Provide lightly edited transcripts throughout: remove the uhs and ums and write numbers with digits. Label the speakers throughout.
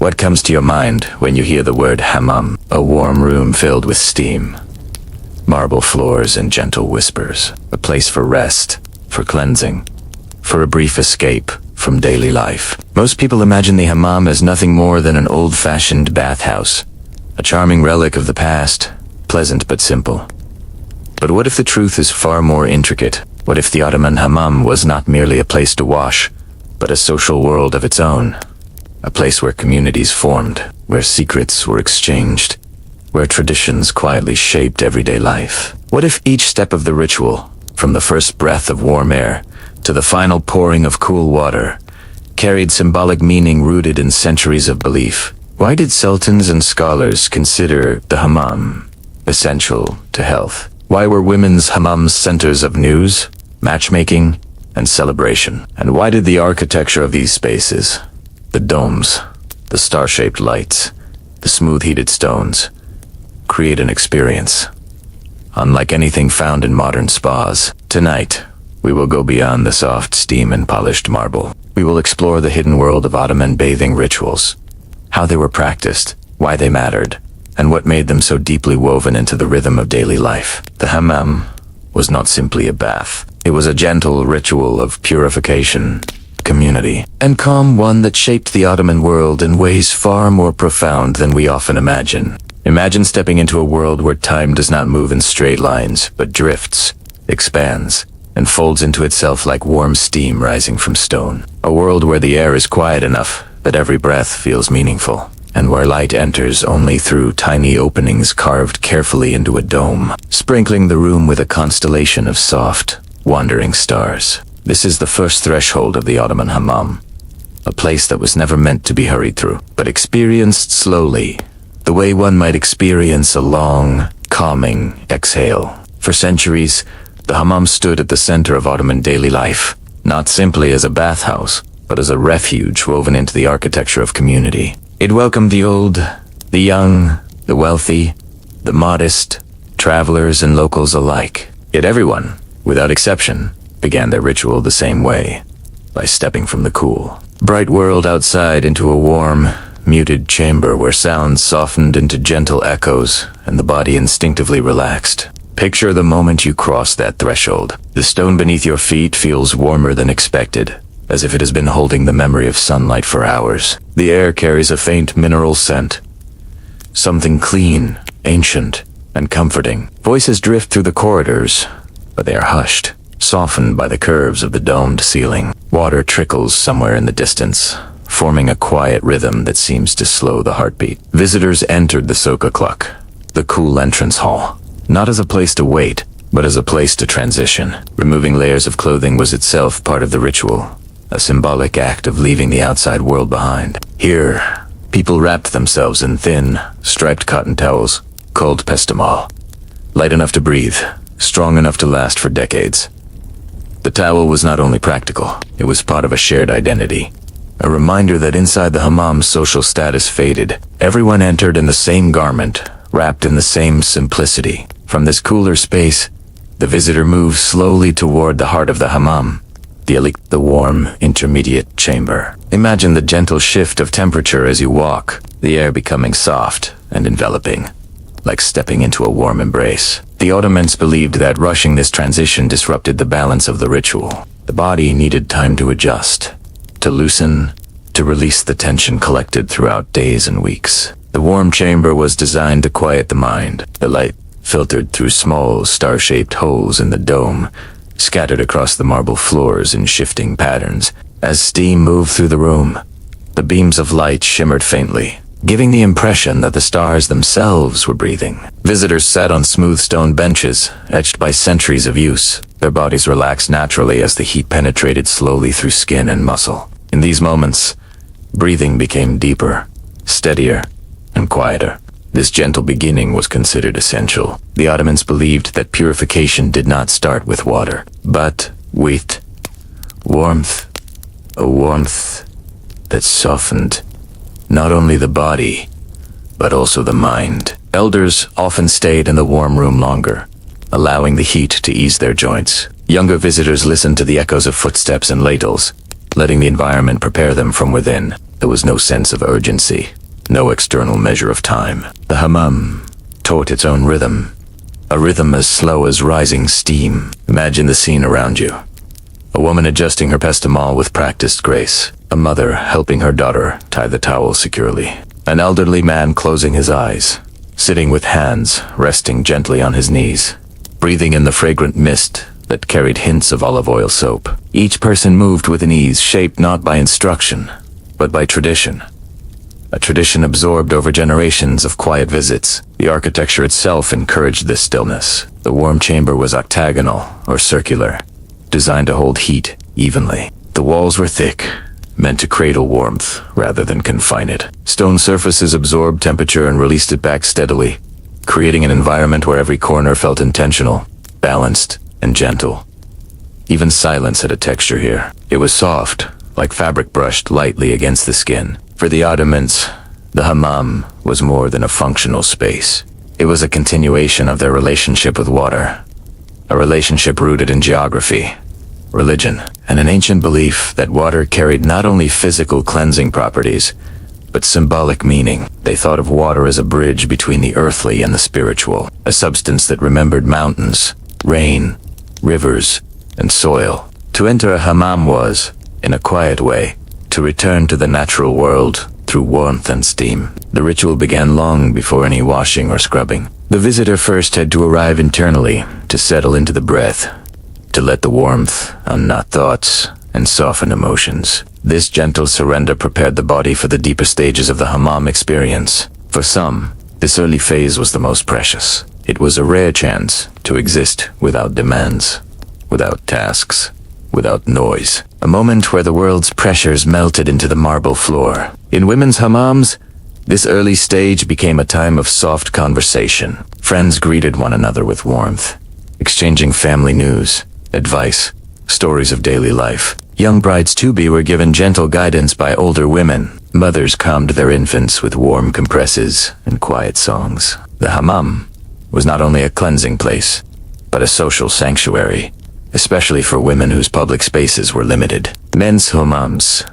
Speaker 1: What comes to your mind when you hear the word hammam? A warm room filled with steam, marble floors and gentle whispers. A place for rest, for cleansing, for a brief escape from daily life. Most people imagine the hammam as nothing more than an old-fashioned bathhouse, a charming relic of the past, pleasant but simple. But what if the truth is far more intricate? What if the Ottoman hammam was not merely a place to wash, but a social world of its own? A place where communities formed, where secrets were exchanged, where traditions quietly shaped everyday life. What if each step of the ritual, from the first breath of warm air to the final pouring of cool water, carried symbolic meaning rooted in centuries of belief? Why did sultans and scholars consider the hammam essential to health? Why were women's hammams centers of news, matchmaking, and celebration? And why did the architecture of these spaces, the domes, the star-shaped lights, the smooth-heated stones, create an experience unlike anything found in modern spas? Tonight, we will go beyond the soft steam and polished marble. We will explore the hidden world of Ottoman bathing rituals, how they were practiced, why they mattered, and what made them so deeply woven into the rhythm of daily life. The hammam was not simply a bath. It was a gentle ritual of purification, community, and calm, one that shaped the Ottoman world in ways far more profound than we often imagine. Imagine stepping into a world where time does not move in straight lines, but drifts, expands, and folds into itself like warm steam rising from stone. A world where the air is quiet enough that every breath feels meaningful, and where light enters only through tiny openings carved carefully into a dome, sprinkling the room with a constellation of soft, wandering stars. This is the first threshold of the Ottoman hammam, a place that was never meant to be hurried through, but experienced slowly, the way one might experience a long, calming exhale. For centuries, the hammam stood at the center of Ottoman daily life, not simply as a bathhouse, but as a refuge woven into the architecture of community. It welcomed the old, the young, the wealthy, the modest, travelers and locals alike. Yet everyone, without exception, began their ritual the same way, by stepping from the cool, bright world outside into a warm, muted chamber where sounds softened into gentle echoes and the body instinctively relaxed. Picture the moment you cross that threshold. The stone beneath your feet feels warmer than expected, as if it has been holding the memory of sunlight for hours. The air carries a faint mineral scent, something clean, ancient, and comforting. Voices drift through the corridors, but they are hushed, softened by the curves of the domed ceiling. Water trickles somewhere in the distance, forming a quiet rhythm that seems to slow the heartbeat. Visitors entered the soka cluck, the cool entrance hall, not as a place to wait, but as a place to transition. Removing layers of clothing was itself part of the ritual, a symbolic act of leaving the outside world behind. Here, people wrapped themselves in thin, striped cotton towels, called pestimal, light enough to breathe, strong enough to last for decades. The towel was not only practical, it was part of a shared identity, a reminder that inside the hammam's social status faded. Everyone entered in the same garment, wrapped in the same simplicity. From this cooler space, the visitor moves slowly toward the heart of the hammam, the warm, intermediate chamber. Imagine the gentle shift of temperature as you walk, the air becoming soft and enveloping, like stepping into a warm embrace. The Ottomans believed that rushing this transition disrupted the balance of the ritual. The body needed time to adjust, to loosen, to release the tension collected throughout days and weeks. The warm chamber was designed to quiet the mind. The light filtered through small, star-shaped holes in the dome, scattered across the marble floors in shifting patterns. As steam moved through the room, the beams of light shimmered faintly, giving the impression that the stars themselves were breathing. Visitors sat on smooth stone benches, etched by centuries of use. Their bodies relaxed naturally as the heat penetrated slowly through skin and muscle. In these moments, breathing became deeper, steadier, and quieter. This gentle beginning was considered essential. The Ottomans believed that purification did not start with water, but with warmth, a warmth that softened not only the body, but also the mind. Elders often stayed in the warm room longer, allowing the heat to ease their joints. Younger visitors listened to the echoes of footsteps and ladles, letting the environment prepare them from within. There was no sense of urgency, no external measure of time. The hammam taught its own rhythm, a rhythm as slow as rising steam. Imagine the scene around you. A woman adjusting her pestamol with practiced grace, a mother helping her daughter tie the towel securely, an elderly man closing his eyes, sitting with hands resting gently on his knees, breathing in the fragrant mist that carried hints of olive oil soap. Each person moved with an ease shaped not by instruction, but by tradition. A tradition absorbed over generations of quiet visits. The architecture itself encouraged this stillness. The warm chamber was octagonal or circular, designed to hold heat evenly. The walls were thick, meant to cradle warmth rather than confine it. Stone surfaces absorbed temperature and released it back steadily, creating an environment where every corner felt intentional, balanced, and gentle. Even silence had a texture here. It was soft, like fabric brushed lightly against the skin. For the Ottomans, the hammam was more than a functional space. It was a continuation of their relationship with water, a relationship rooted in geography, religion, and an ancient belief that water carried not only physical cleansing properties, but symbolic meaning. They thought of water as a bridge between the earthly and the spiritual, a substance that remembered mountains, rain, rivers, and soil. To enter a hammam was, in a quiet way, to return to the natural world through warmth and steam. The ritual began long before any washing or scrubbing. The visitor first had to arrive internally, to settle into the breath, to let the warmth unknot thoughts and soften emotions. This gentle surrender prepared the body for the deeper stages of the hammam experience. For some, this early phase was the most precious. It was a rare chance to exist without demands, without tasks, without noise. A moment where the world's pressures melted into the marble floor. In women's hammams, this early stage became a time of soft conversation. Friends greeted one another with warmth, exchanging family news, advice, stories of daily life. Young brides-to-be were given gentle guidance by older women. Mothers calmed their infants with warm compresses and quiet songs. The hammam was not only a cleansing place, but a social sanctuary, especially for women whose public spaces were limited. Men's hammams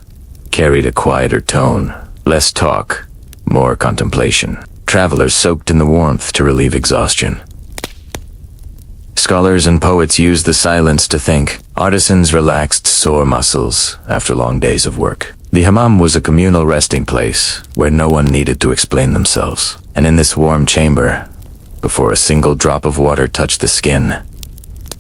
Speaker 1: carried a quieter tone, less talk, more contemplation. Travelers soaked in the warmth to relieve exhaustion. Scholars and poets used the silence to think. Artisans relaxed sore muscles after long days of work. The hammam was a communal resting place where no one needed to explain themselves. And in this warm chamber, before a single drop of water touched the skin,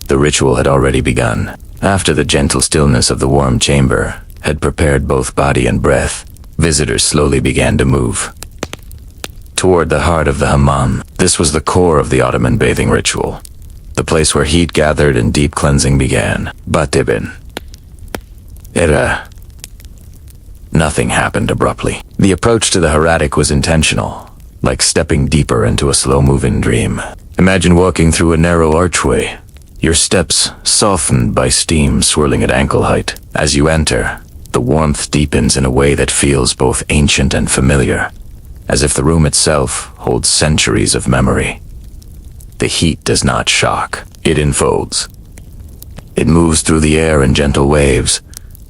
Speaker 1: the ritual had already begun. After the gentle stillness of the warm chamber had prepared both body and breath, visitors slowly began to move toward the heart of the hammam. This was the core of the Ottoman bathing ritual, the place where heat gathered and deep cleansing began. But Ibn Era, nothing happened abruptly. The approach to the hieratic was intentional, like stepping deeper into a slow-moving dream. Imagine walking through a narrow archway, your steps softened by steam swirling at ankle height. As you enter, the warmth deepens in a way that feels both ancient and familiar, as if the room itself holds centuries of memory. The heat does not shock, it enfolds. It moves through the air in gentle waves,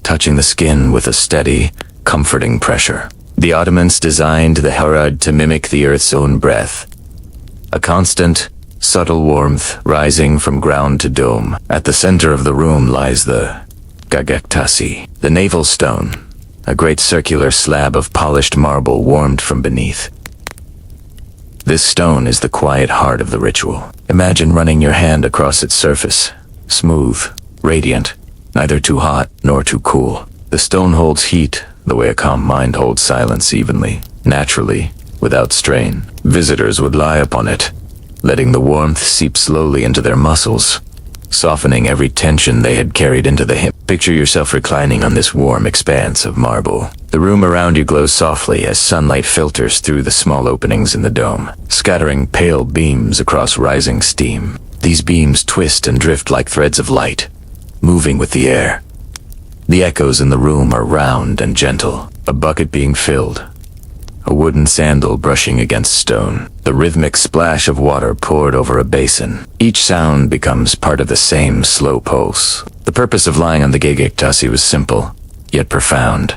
Speaker 1: touching the skin with a steady, comforting pressure. The Ottomans designed the harad to mimic the earth's own breath, a constant, subtle warmth rising from ground to dome. At the center of the room lies the Göbektasi, the navel stone, a great circular slab of polished marble warmed from beneath. This stone is the quiet heart of the ritual. Imagine running your hand across its surface, smooth, radiant, neither too hot nor too cool. The stone holds heat the way a calm mind holds silence evenly, naturally, without strain. Visitors would lie upon it, letting the warmth seep slowly into their muscles, softening every tension they had carried into the hip. Picture yourself reclining on this warm expanse of marble. The room around you glows softly as sunlight filters through the small openings in the dome, scattering pale beams across rising steam. These beams twist and drift like threads of light, moving with the air. The echoes in the room are round and gentle, a bucket being filled, a wooden sandal brushing against stone, the rhythmic splash of water poured over a basin. Each sound becomes part of the same slow pulse. The purpose of lying on the Göbektasi was simple, yet profound.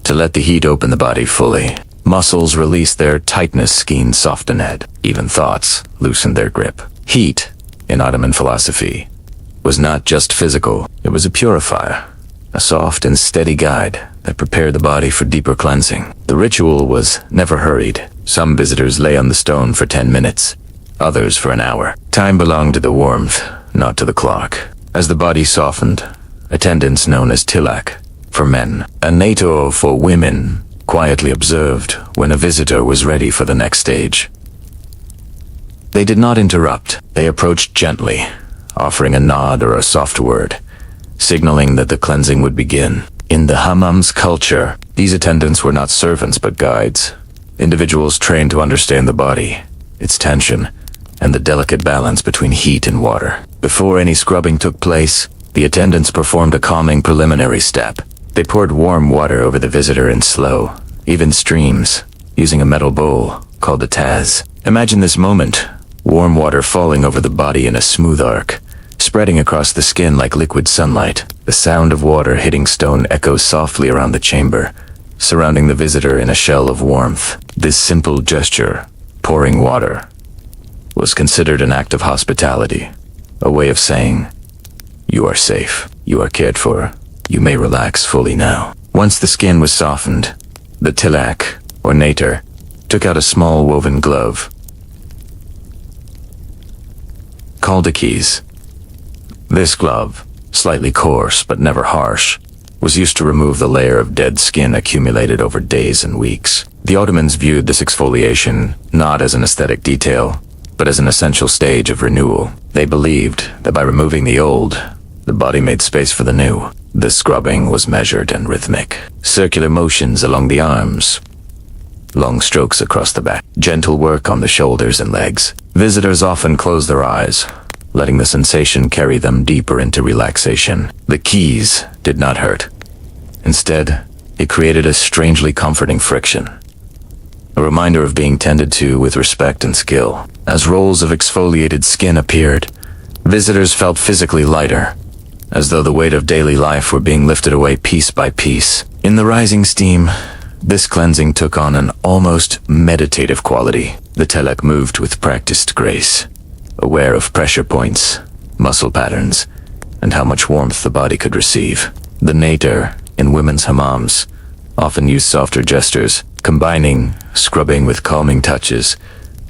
Speaker 1: to let the heat open the body fully. Muscles release their tightness, skin softened, even thoughts loosened their grip. Heat, in Ottoman philosophy, was not just physical, it was a purifier, a soft and steady guide that prepared the body for deeper cleansing. The ritual was never hurried. Some visitors lay on the stone for 10 minutes, others for an hour. Time belonged to the warmth, not to the clock. As the body softened, attendants known as tilak for men, and nato for women, quietly observed when a visitor was ready for the next stage. They did not interrupt. They approached gently, offering a nod or a soft word, signaling that the cleansing would begin. In the Hammams culture, these attendants were not servants but guides, individuals trained to understand the body, its tension, and the delicate balance between heat and water. Before any scrubbing took place, the attendants performed a calming preliminary step. They poured warm water over the visitor in slow, even streams, using a metal bowl called a taz. Imagine this moment, warm water falling over the body in a smooth arc, spreading across the skin like liquid sunlight. The sound of water hitting stone echoes softly around the chamber, surrounding the visitor in a shell of warmth. This simple gesture, pouring water, was considered an act of hospitality, a way of saying, "You are safe, you are cared for, you may relax fully now." Once the skin was softened, the tilak, or nator, took out a small woven glove, called a keys. This glove, slightly coarse but never harsh, was used to remove the layer of dead skin accumulated over days and weeks. The Ottomans viewed this exfoliation not as an aesthetic detail, but as an essential stage of renewal. They believed that by removing the old, the body made space for the new. The scrubbing was measured and rhythmic. Circular motions along the arms, long strokes across the back, gentle work on the shoulders and legs. Visitors often closed their eyes, letting the sensation carry them deeper into relaxation. The keys did not hurt. Instead, it created a strangely comforting friction, a reminder of being tended to with respect and skill. As rolls of exfoliated skin appeared, visitors felt physically lighter, as though the weight of daily life were being lifted away piece by piece. In the rising steam, this cleansing took on an almost meditative quality. The telek moved with practiced grace, aware of pressure points, muscle patterns, and how much warmth the body could receive. The nator, in women's hammams, often used softer gestures, combining scrubbing with calming touches,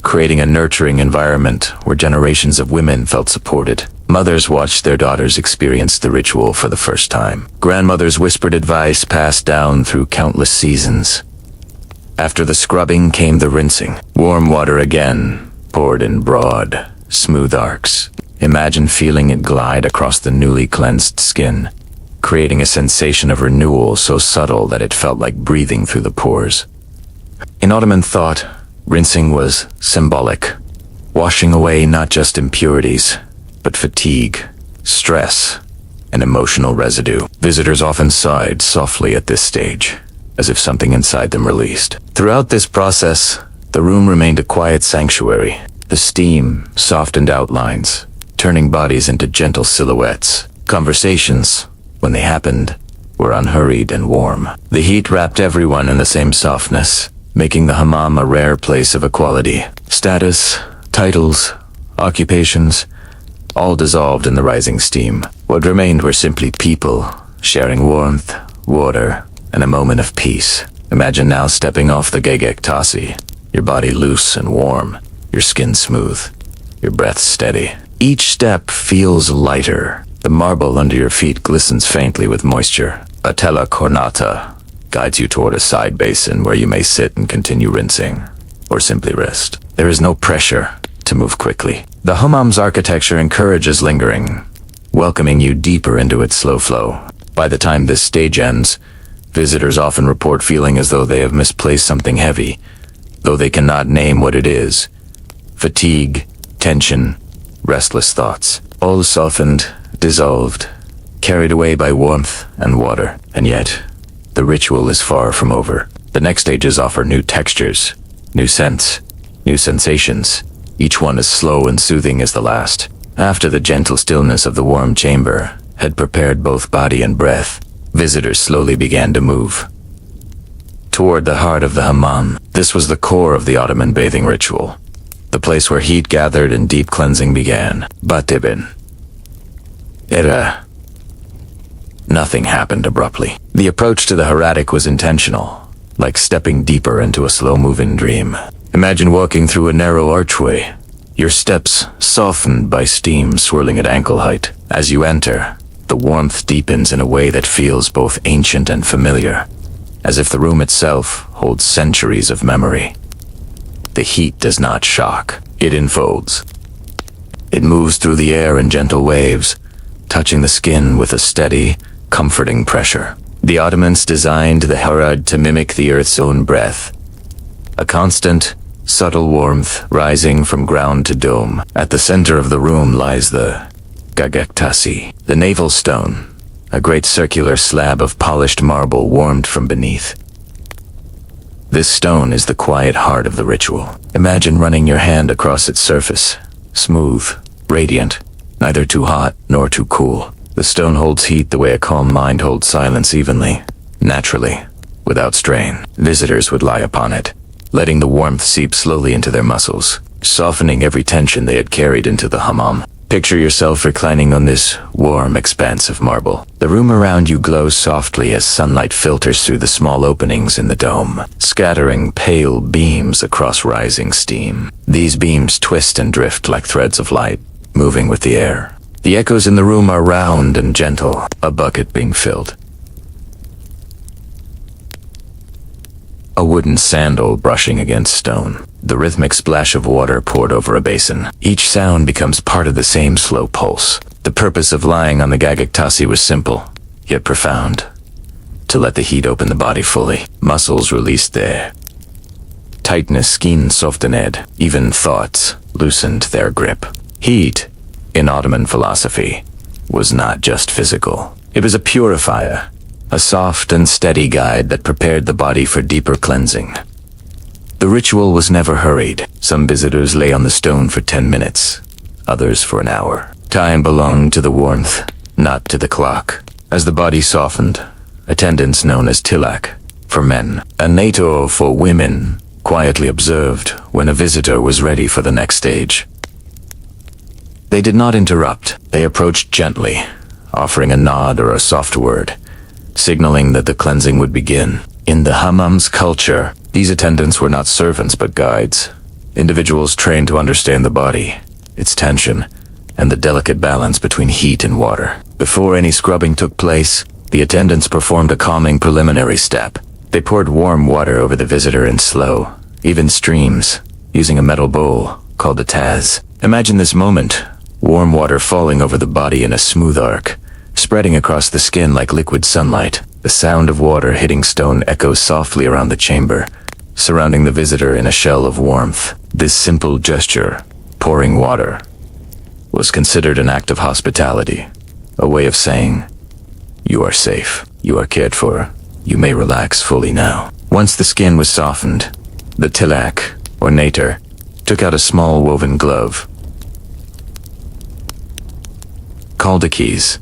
Speaker 1: creating a nurturing environment where generations of women felt supported. Mothers watched their daughters experience the ritual for the first time. Grandmothers whispered advice passed down through countless seasons. After the scrubbing came the rinsing. Warm water again, poured in broad, smooth arcs. Imagine feeling it glide across the newly cleansed skin, creating a sensation of renewal so subtle that it felt like breathing through the pores. In Ottoman thought, rinsing was symbolic, washing away not just impurities, but fatigue, stress, and emotional residue. Visitors often sighed softly at this stage, as if something inside them released. Throughout this process, the room remained a quiet sanctuary. The steam softened outlines, turning bodies into gentle silhouettes. Conversations, when they happened, were unhurried and warm. The heat wrapped everyone in the same softness, making the hammam a rare place of equality. Status, titles, occupations, all dissolved in the rising steam. What remained were simply people, sharing warmth, water, and a moment of peace. Imagine now stepping off the gegek tasi, your body loose and warm, your skin smooth, your breath steady. Each step feels lighter. The marble under your feet glistens faintly with moisture. A tela cornata guides you toward a side basin where you may sit and continue rinsing, or simply rest. There is no pressure to move quickly. The hammam's architecture encourages lingering, welcoming you deeper into its slow flow. By the time this stage ends, visitors often report feeling as though they have misplaced something heavy, though they cannot name what it is. Fatigue, tension, restless thoughts, all softened, dissolved, carried away by warmth and water. And yet, the ritual is far from over. The next stages offer new textures, new scents, new sensations, each one as slow and soothing as the last. After the gentle stillness of the warm chamber had prepared both body and breath, visitors slowly began to move. toward the heart of the hammam. This was the core of the Ottoman bathing ritual, the place where heat gathered and deep cleansing began. But Ibn nothing happened abruptly. The approach to the hieratic was intentional, like stepping deeper into a slow-moving dream. Imagine walking through a narrow archway, your steps softened by steam swirling at ankle height. As you enter, the warmth deepens in a way that feels both ancient and familiar, as if the room itself holds centuries of memory. The heat does not shock, it enfolds. It moves through the air in gentle waves, touching the skin with a steady, comforting pressure. The Ottomans designed the harad to mimic the earth's own breath, a constant, subtle warmth rising from ground to dome. At the center of the room lies the gagektasi, the navel stone, a great circular slab of polished marble warmed from beneath. This stone is the quiet heart of the ritual. Imagine running your hand across its surface, smooth, radiant, neither too hot nor too cool. The stone holds heat the way a calm mind holds silence, evenly, naturally, without strain. Visitors would lie upon it, letting the warmth seep slowly into their muscles, softening every tension they had carried into the hammam. Picture yourself reclining on this warm expanse of marble. The room around you glows softly as sunlight filters through the small openings in the dome, scattering pale beams across rising steam. These beams twist and drift like threads of light, moving with the air. The echoes in the room are round and gentle, a bucket being filled. A wooden sandal brushing against stone. The rhythmic splash of water poured over a basin. Each sound becomes part of the same slow pulse. The purpose of lying on the gagektasi was simple, yet profound. To let the heat open the body fully. Muscles released there. Tightness skin softened. Even thoughts loosened their grip. Heat, in Ottoman philosophy, was not just physical. It was a purifier, a soft and steady guide that prepared the body for deeper cleansing. The ritual was never hurried. Some visitors lay on the stone for 10 minutes, others for an hour. Time belonged to the warmth, not to the clock. As the body softened, attendants known as tilak, for men, and nato for women, quietly observed when a visitor was ready for the next stage. They did not interrupt. They approached gently, offering a nod or a soft word, signaling that the cleansing would begin. In the hammam's culture, these attendants were not servants but guides, individuals trained to understand the body, its tension, and the delicate balance between heat and water. Before any scrubbing took place, the attendants performed a calming preliminary step. They poured warm water over the visitor in slow, even streams, using a metal bowl called a taz. Imagine this moment, warm water falling over the body in a smooth arc, spreading across the skin like liquid sunlight. The sound of water hitting stone echoes softly around the chamber, surrounding the visitor in a shell of warmth. This simple gesture, pouring water, was considered an act of hospitality, a way of saying, "You are safe, you are cared for, you may relax fully now." Once the skin was softened, the tilak, or nator, took out a small woven glove, called a keys.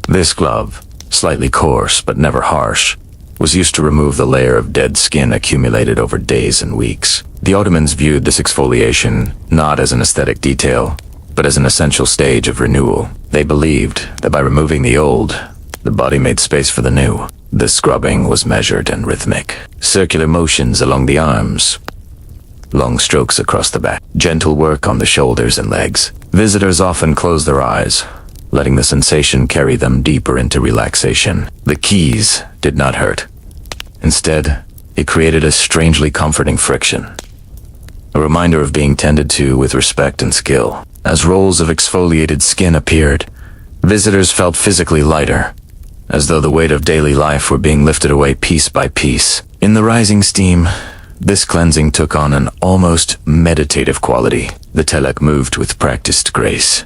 Speaker 1: This glove, slightly coarse but never harsh, was used to remove the layer of dead skin accumulated over days and weeks. The Ottomans viewed this exfoliation not as an aesthetic detail, but as an essential stage of renewal. They believed that by removing the old, the body made space for the new. The scrubbing was measured and rhythmic. Circular motions along the arms, long strokes across the back, gentle work on the shoulders and legs. Visitors often closed their eyes, letting the sensation carry them deeper into relaxation. The keys did not hurt. Instead, it created a strangely comforting friction, a reminder of being tended to with respect and skill. As rolls of exfoliated skin appeared, visitors felt physically lighter, as though the weight of daily life were being lifted away piece by piece. In the rising steam, this cleansing took on an almost meditative quality. The telek moved with practiced grace,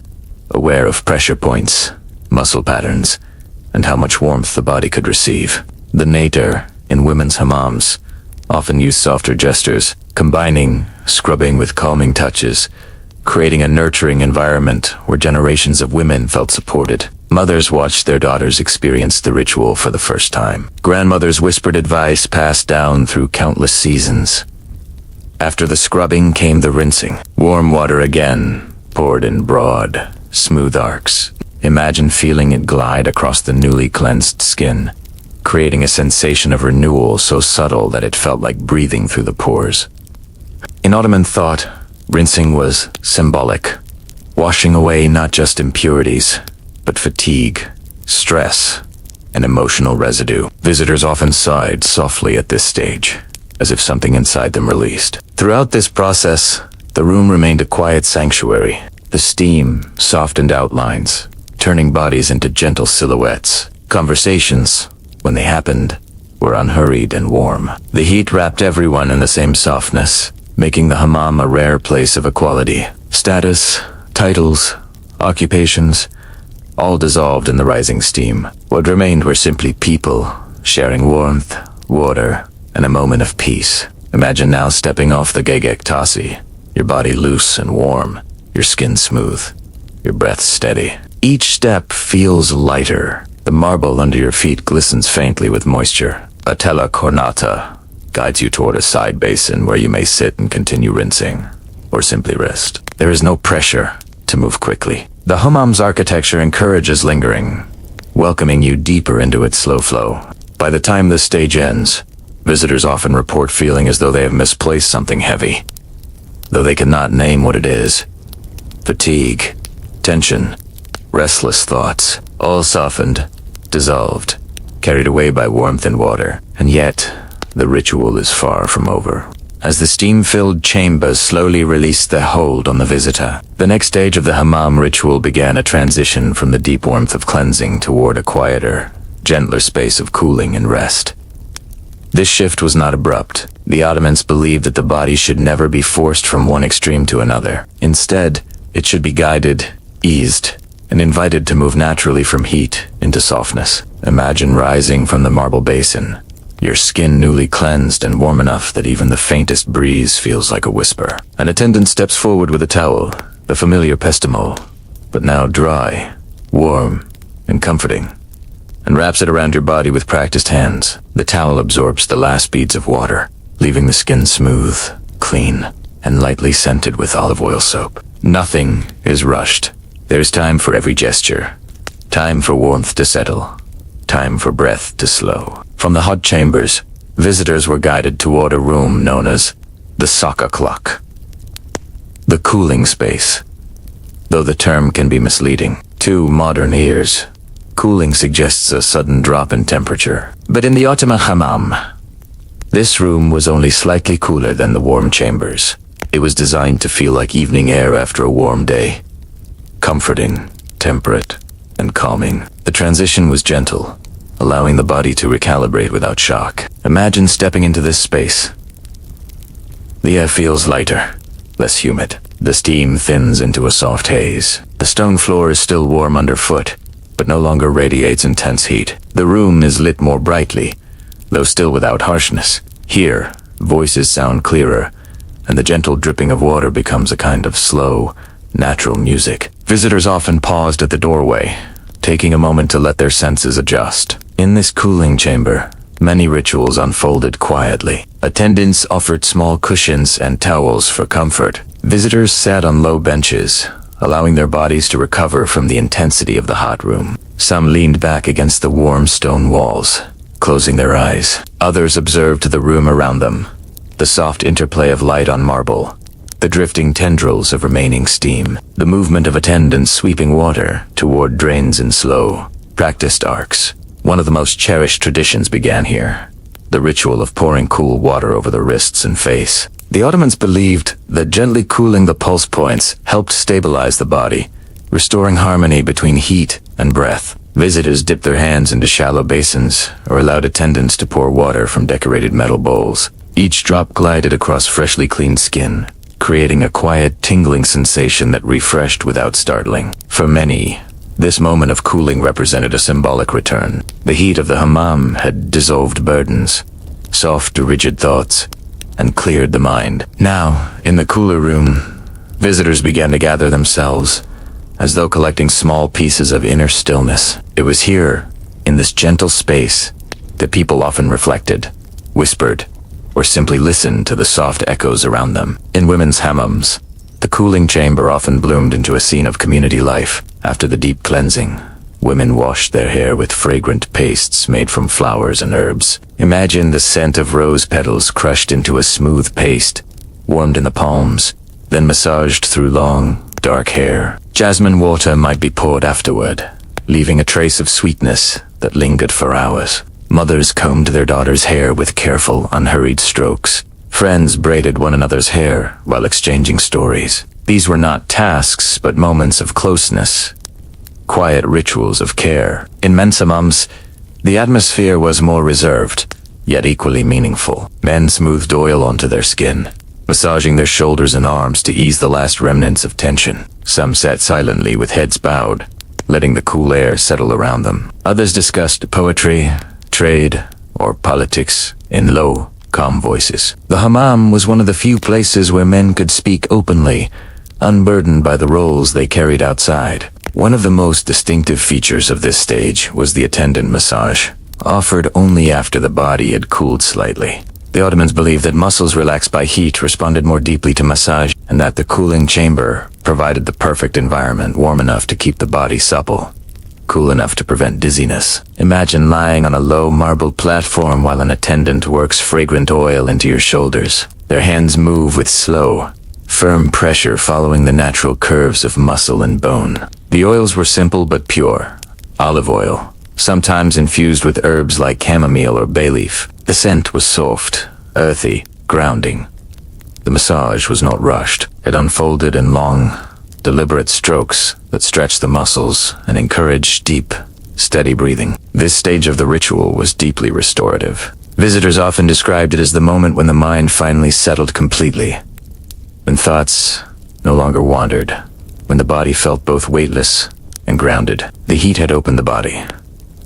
Speaker 1: aware of pressure points, muscle patterns, and how much warmth the body could receive. The nator, in women's hammams, often used softer gestures, combining scrubbing with calming touches, creating a nurturing environment where generations of women felt supported. Mothers watched their daughters experience the ritual for the first time. Grandmothers whispered advice passed down through countless seasons. After the scrubbing came the rinsing. Warm water again, poured in broad, smooth arcs. Imagine feeling it glide across the newly cleansed skin, creating a sensation of renewal so subtle that it felt like breathing through the pores. In Ottoman thought, rinsing was symbolic, washing away not just impurities, but fatigue, stress, and emotional residue. Visitors often sighed softly at this stage, as if something inside them released. Throughout this process, the room remained a quiet sanctuary. The steam softened outlines, turning bodies into gentle silhouettes. Conversations, when they happened, were unhurried and warm. The heat wrapped everyone in the same softness, making the hammam a rare place of equality. Status, titles, occupations, all dissolved in the rising steam. What remained were simply people, sharing warmth, water, and a moment of peace. Imagine now stepping off the gegek tasi, your body loose and warm, your skin smooth, your breath steady. Each step feels lighter. The marble under your feet glistens faintly with moisture. A tela cornata guides you toward a side basin where you may sit and continue rinsing, or simply rest. There is no pressure to move quickly. The hammam's architecture encourages lingering, welcoming you deeper into its slow flow. By the time this stage ends, visitors often report feeling as though they have misplaced something heavy, though they cannot name what it is. Fatigue, tension, restless thoughts, all softened, dissolved, carried away by warmth and water. And yet, the ritual is far from over. As the steam-filled chambers slowly released their hold on the visitor, the next stage of the hammam ritual began a transition from the deep warmth of cleansing toward a quieter, gentler space of cooling and rest. This shift was not abrupt. The Ottomans believed that the body should never be forced from one extreme to another. Instead, it should be guided, eased, and invited to move naturally from heat into softness. Imagine rising from the marble basin, your skin newly cleansed and warm enough that even the faintest breeze feels like a whisper. An attendant steps forward with a towel, the familiar pestimol, but now dry, warm, and comforting, and wraps it around your body with practiced hands. The towel absorbs the last beads of water, leaving the skin smooth, clean, and lightly scented with olive oil soap. Nothing is rushed. There's time for every gesture, time for warmth to settle, time for breath to slow. From the hot chambers, visitors were guided toward a room known as the Saka clock, the cooling space. Though the term can be misleading to modern ears, cooling suggests a sudden drop in temperature. But in the Ottoman hammam, this room was only slightly cooler than the warm chambers. It was designed to feel like evening air after a warm day, comforting, temperate, and calming. The transition was gentle, allowing the body to recalibrate without shock. Imagine stepping into this space. The air feels lighter, less humid. The steam thins into a soft haze. The stone floor is still warm underfoot, but no longer radiates intense heat. The room is lit more brightly, though still without harshness. Here, voices sound clearer, and the gentle dripping of water becomes a kind of slow, natural music. Visitors often paused at the doorway, taking a moment to let their senses adjust. In this cooling chamber, many rituals unfolded quietly. Attendants offered small cushions and towels for comfort. Visitors sat on low benches, allowing their bodies to recover from the intensity of the hot room. Some leaned back against the warm stone walls, closing their eyes. Others observed the room around them, the soft interplay of light on marble, the drifting tendrils of remaining steam, the movement of attendants sweeping water toward drains in slow, practiced arcs. One of the most cherished traditions began here, the ritual of pouring cool water over the wrists and face. The Ottomans believed that gently cooling the pulse points helped stabilize the body, restoring harmony between heat and breath. Visitors dipped their hands into shallow basins or allowed attendants to pour water from decorated metal bowls. Each drop glided across freshly cleaned skin, creating a quiet, tingling sensation that refreshed without startling. For many, this moment of cooling represented a symbolic return. The heat of the hammam had dissolved burdens, soft, rigid thoughts, and cleared the mind. Now, in the cooler room, visitors began to gather themselves, as though collecting small pieces of inner stillness. It was here, in this gentle space, that people often reflected, whispered, or simply listened to the soft echoes around them. In women's hammams, the cooling chamber often bloomed into a scene of community life. After the deep cleansing, women washed their hair with fragrant pastes made from flowers and herbs. Imagine the scent of rose petals crushed into a smooth paste, warmed in the palms, then massaged through long, dark hair. Jasmine water might be poured afterward, leaving a trace of sweetness that lingered for hours. Mothers combed their daughters' hair with careful, unhurried strokes. Friends braided one another's hair while exchanging stories. These were not tasks, but moments of closeness, quiet rituals of care. In men's hammams, the atmosphere was more reserved, yet equally meaningful. Men smoothed oil onto their skin, massaging their shoulders and arms to ease the last remnants of tension. Some sat silently with heads bowed, letting the cool air settle around them. Others discussed poetry, trade, or politics in low, calm voices. The hammam was one of the few places where men could speak openly, unburdened by the roles they carried outside. One of the most distinctive features of this stage was the attendant massage, offered only after the body had cooled slightly. The Ottomans believed that muscles relaxed by heat responded more deeply to massage, and that the cooling chamber provided the perfect environment, warm enough to keep the body supple, cool enough to prevent dizziness. Imagine lying on a low marble platform while an attendant works fragrant oil into your shoulders. Their hands move with slow, firm pressure following the natural curves of muscle and bone. The oils were simple but pure. Olive oil, sometimes infused with herbs like chamomile or bay leaf. The scent was soft, earthy, grounding. The massage was not rushed. It unfolded in long, deliberate strokes that stretched the muscles and encouraged deep, steady breathing. This stage of the ritual was deeply restorative. Visitors often described it as the moment when the mind finally settled completely, when thoughts no longer wandered, when the body felt both weightless and grounded. The heat had opened the body.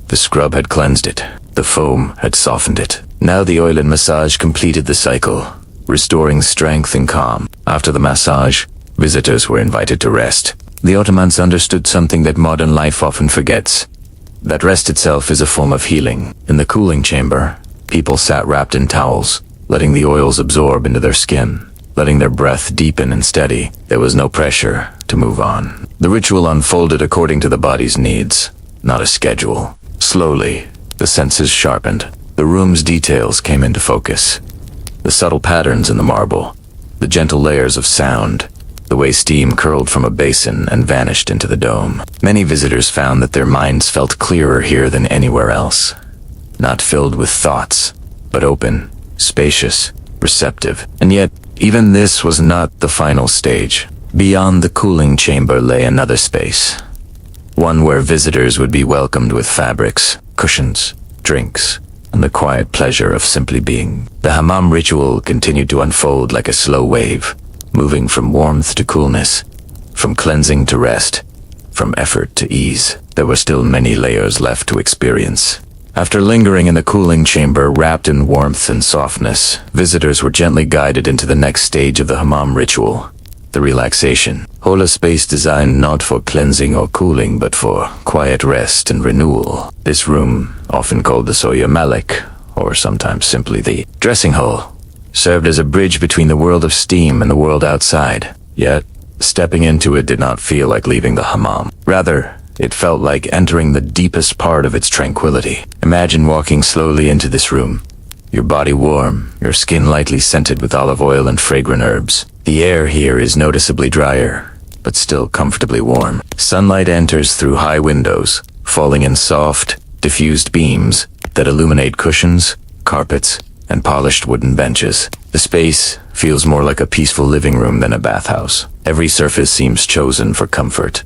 Speaker 1: The scrub had cleansed it. The foam had softened it. Now the oil and massage completed the cycle, restoring strength and calm. After the massage, visitors were invited to rest. The Ottomans understood something that modern life often forgets, that rest itself is a form of healing. In the cooling chamber, people sat wrapped in towels, letting the oils absorb into their skin, letting their breath deepen and steady. There was no pressure to move on. The ritual unfolded according to the body's needs, not a schedule. Slowly, the senses sharpened. The room's details came into focus. The subtle patterns in the marble, the gentle layers of sound, the way steam curled from a basin and vanished into the dome. Many visitors found that their minds felt clearer here than anywhere else. Not filled with thoughts, but open, spacious, receptive. And yet, even this was not the final stage. Beyond the cooling chamber lay another space. One where visitors would be welcomed with fabrics, cushions, drinks, and the quiet pleasure of simply being. The hammam ritual continued to unfold like a slow wave, moving from warmth to coolness, from cleansing to rest, from effort to ease. There were still many layers left to experience. After lingering in the cooling chamber wrapped in warmth and softness, visitors were gently guided into the next stage of the hammam ritual, the relaxation. A space designed not for cleansing or cooling, but for quiet rest and renewal. This room, often called the Soya Malik, or sometimes simply the dressing hall, served as a bridge between the world of steam and the world outside. Yet, stepping into it did not feel like leaving the hammam. Rather, it felt like entering the deepest part of its tranquility. Imagine walking slowly into this room, your body warm, your skin lightly scented with olive oil and fragrant herbs. The air here is noticeably drier, but still comfortably warm. Sunlight enters through high windows, falling in soft, diffused beams that illuminate cushions, carpets, and polished wooden benches. The space feels more like a peaceful living room than a bathhouse. Every surface seems chosen for comfort.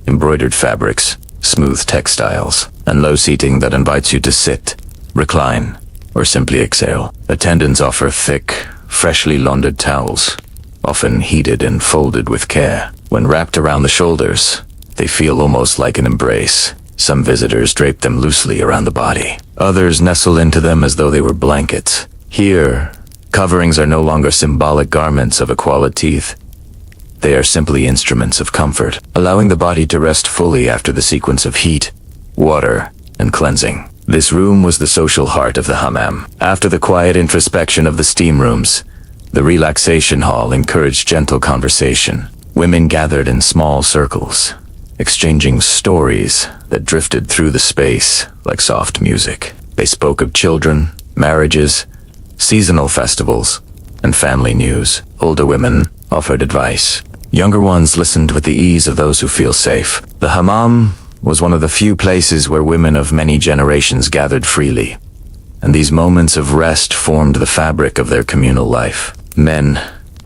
Speaker 1: Embroidered fabrics, smooth textiles, and low seating that invites you to sit, recline, or simply exhale. Attendants offer thick, freshly laundered towels, often heated and folded with care. When wrapped around the shoulders, they feel almost like an embrace. Some visitors drape them loosely around the body. Others nestle into them as though they were blankets. Here, coverings are no longer symbolic garments of equality. They are simply instruments of comfort, allowing the body to rest fully after the sequence of heat, water, and cleansing. This room was the social heart of the hammam. After the quiet introspection of the steam rooms, the relaxation hall encouraged gentle conversation. Women gathered in small circles, exchanging stories that drifted through the space like soft music. They spoke of children, marriages, seasonal festivals, and family news. Older women offered advice. Younger ones listened with the ease of those who feel safe. The hammam was one of the few places where women of many generations gathered freely, and these moments of rest formed the fabric of their communal life. Men,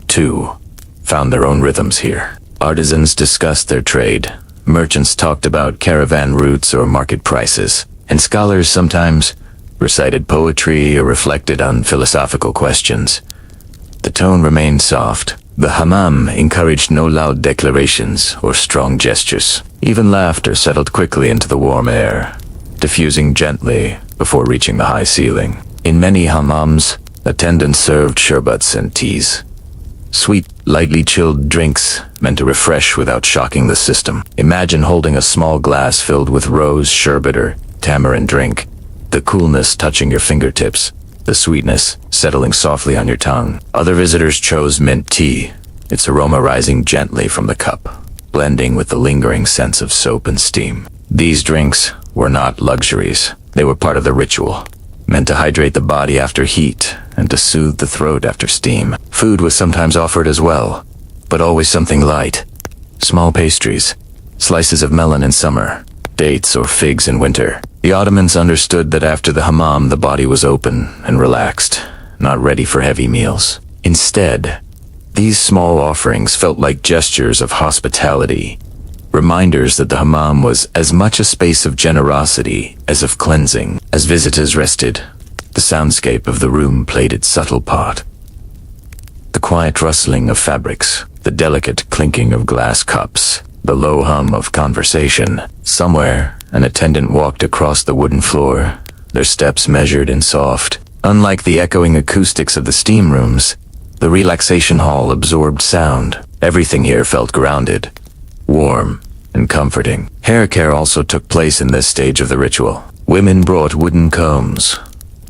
Speaker 1: too, found their own rhythms here. Artisans discussed their trade, merchants talked about caravan routes or market prices, and scholars sometimes recited poetry or reflected on philosophical questions. The tone remained soft. The hammam encouraged no loud declarations or strong gestures. Even laughter settled quickly into the warm air, diffusing gently before reaching the high ceiling. In many hammams, attendants served sherbets and teas. Sweet, lightly chilled drinks meant to refresh without shocking the system. Imagine holding a small glass filled with rose sherbet or tamarind drink, the coolness touching your fingertips, the sweetness settling softly on your tongue. Other visitors chose mint tea, its aroma rising gently from the cup, blending with the lingering sense of soap and steam. These drinks were not luxuries. They were part of the ritual, meant to hydrate the body after heat and to soothe the throat after steam. Food was sometimes offered as well, but always something light. Small pastries, slices of melon in summer, dates or figs in winter. The Ottomans understood that after the hammam the body was open and relaxed, not ready for heavy meals. Instead, these small offerings felt like gestures of hospitality, reminders that the hammam was as much a space of generosity as of cleansing. As visitors rested, the soundscape of the room played its subtle part. The quiet rustling of fabrics, the delicate clinking of glass cups, the low hum of conversation. Somewhere, an attendant walked across the wooden floor, their steps measured and soft. Unlike the echoing acoustics of the steam rooms, the relaxation hall absorbed sound. Everything here felt grounded, warm, and comforting. Hair care also took place in this stage of the ritual. Women brought wooden combs,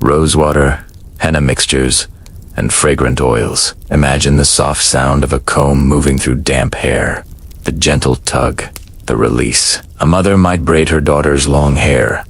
Speaker 1: rosewater, henna mixtures, and fragrant oils. Imagine the soft sound of a comb moving through damp hair, the gentle tug, the release. A mother might braid her daughter's long hair,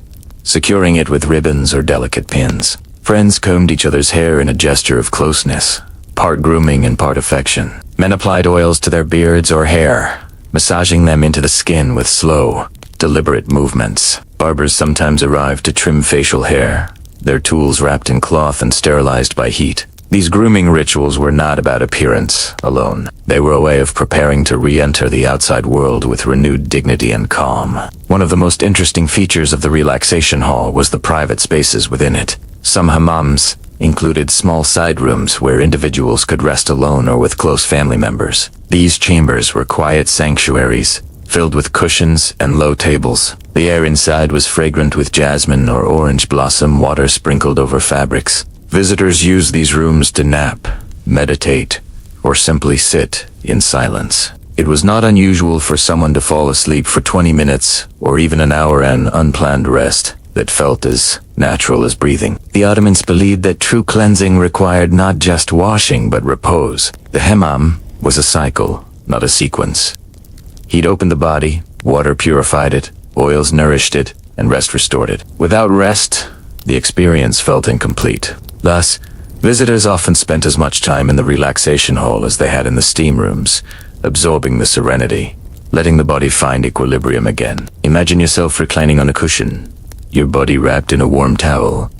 Speaker 1: securing it with ribbons or delicate pins. Friends combed each other's hair in a gesture of closeness, part grooming and part affection. Men applied oils to their beards or hair, massaging them into the skin with slow, deliberate movements. Barbers sometimes arrived to trim facial hair, their tools wrapped in cloth and sterilized by heat. These grooming rituals were not about appearance alone. They were a way of preparing to re-enter the outside world with renewed dignity and calm. One of the most interesting features of the relaxation hall was the private spaces within it. Some hammams included small side rooms where individuals could rest alone or with close family members. These chambers were quiet sanctuaries, filled with cushions and low tables. The air inside was fragrant with jasmine or orange blossom water sprinkled over fabrics. Visitors used these rooms to nap, meditate, or simply sit in silence. It was not unusual for someone to fall asleep for 20 minutes or even an hour, an unplanned rest that felt as natural as breathing. The Ottomans believed that true cleansing required not just washing but repose. The hammam was a cycle, not a sequence. Heat opened the body, water purified it, oils nourished it, and rest restored it. Without rest, the experience felt incomplete. Thus, visitors often spent as much time in the relaxation hall as they had in the steam rooms, absorbing the serenity, letting the body find equilibrium again. Imagine yourself reclining on a cushion, your body wrapped in a warm towel,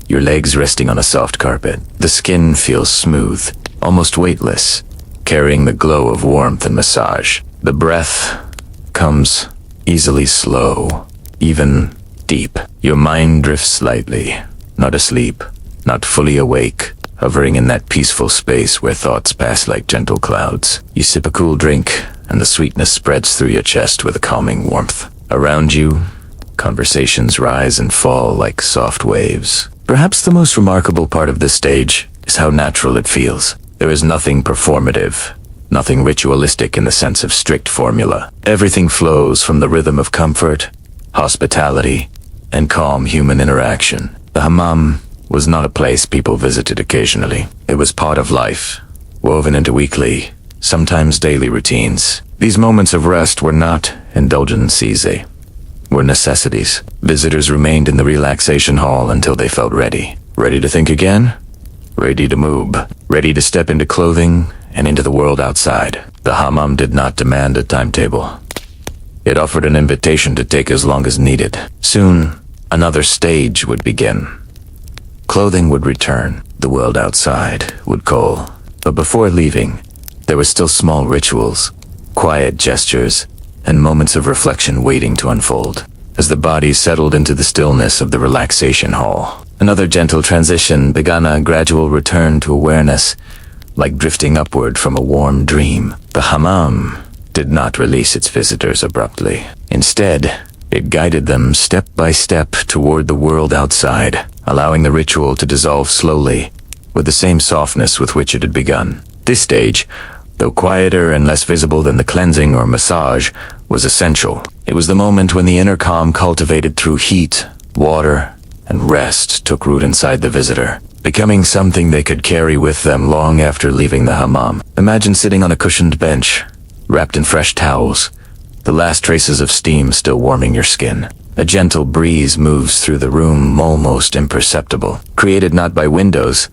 Speaker 1: your legs resting on a soft carpet. The skin feels smooth, almost weightless, carrying the glow of warmth and massage. The breath comes easily slow, even deep. Your mind drifts lightly, not asleep, not fully awake, hovering in that peaceful space where thoughts pass like gentle clouds. You sip a cool drink, and the sweetness spreads through your chest with a calming warmth. Around you, conversations rise and fall like soft waves. Perhaps the most remarkable part of this stage is how natural it feels. There is nothing performative, nothing ritualistic in the sense of strict formula. Everything flows from the rhythm of comfort, hospitality, and calm human interaction. The hammam was not a place people visited occasionally. It was part of life, woven into weekly, sometimes daily routines. These moments of rest were not indulgences, they were necessities. Visitors remained in the relaxation hall until they felt ready. Ready to think again? Ready to move. Ready to step into clothing and into the world outside. The hammam did not demand a timetable. It offered an invitation to take as long as needed. Soon, another stage would begin. Clothing would return. The world outside would call. But before leaving, there were still small rituals, quiet gestures, and moments of reflection waiting to unfold. As the body settled into the stillness of the relaxation hall, another gentle transition began, a gradual return to awareness, like drifting upward from a warm dream. The hammam did not release its visitors abruptly. Instead, it guided them step by step toward the world outside, allowing the ritual to dissolve slowly, with the same softness with which it had begun. This stage, though quieter and less visible than the cleansing or massage, was essential. It was the moment when the inner calm cultivated through heat, water, and rest took root inside the visitor, becoming something they could carry with them long after leaving the hammam. Imagine sitting on a cushioned bench, wrapped in fresh towels, the last traces of steam still warming your skin. A gentle breeze moves through the room, almost imperceptible, created not by windows,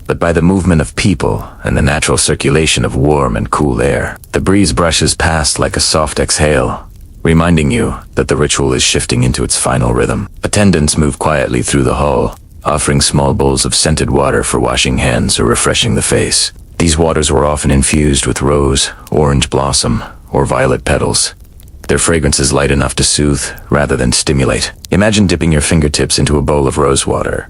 Speaker 1: but by the movement of people and the natural circulation of warm and cool air. The breeze brushes past like a soft exhale, reminding you that the ritual is shifting into its final rhythm. Attendants move quietly through the hall, offering small bowls of scented water for washing hands or refreshing the face. These waters were often infused with rose, orange blossom, or violet petals, their fragrances light enough to soothe rather than stimulate. Imagine dipping your fingertips into a bowl of rosewater,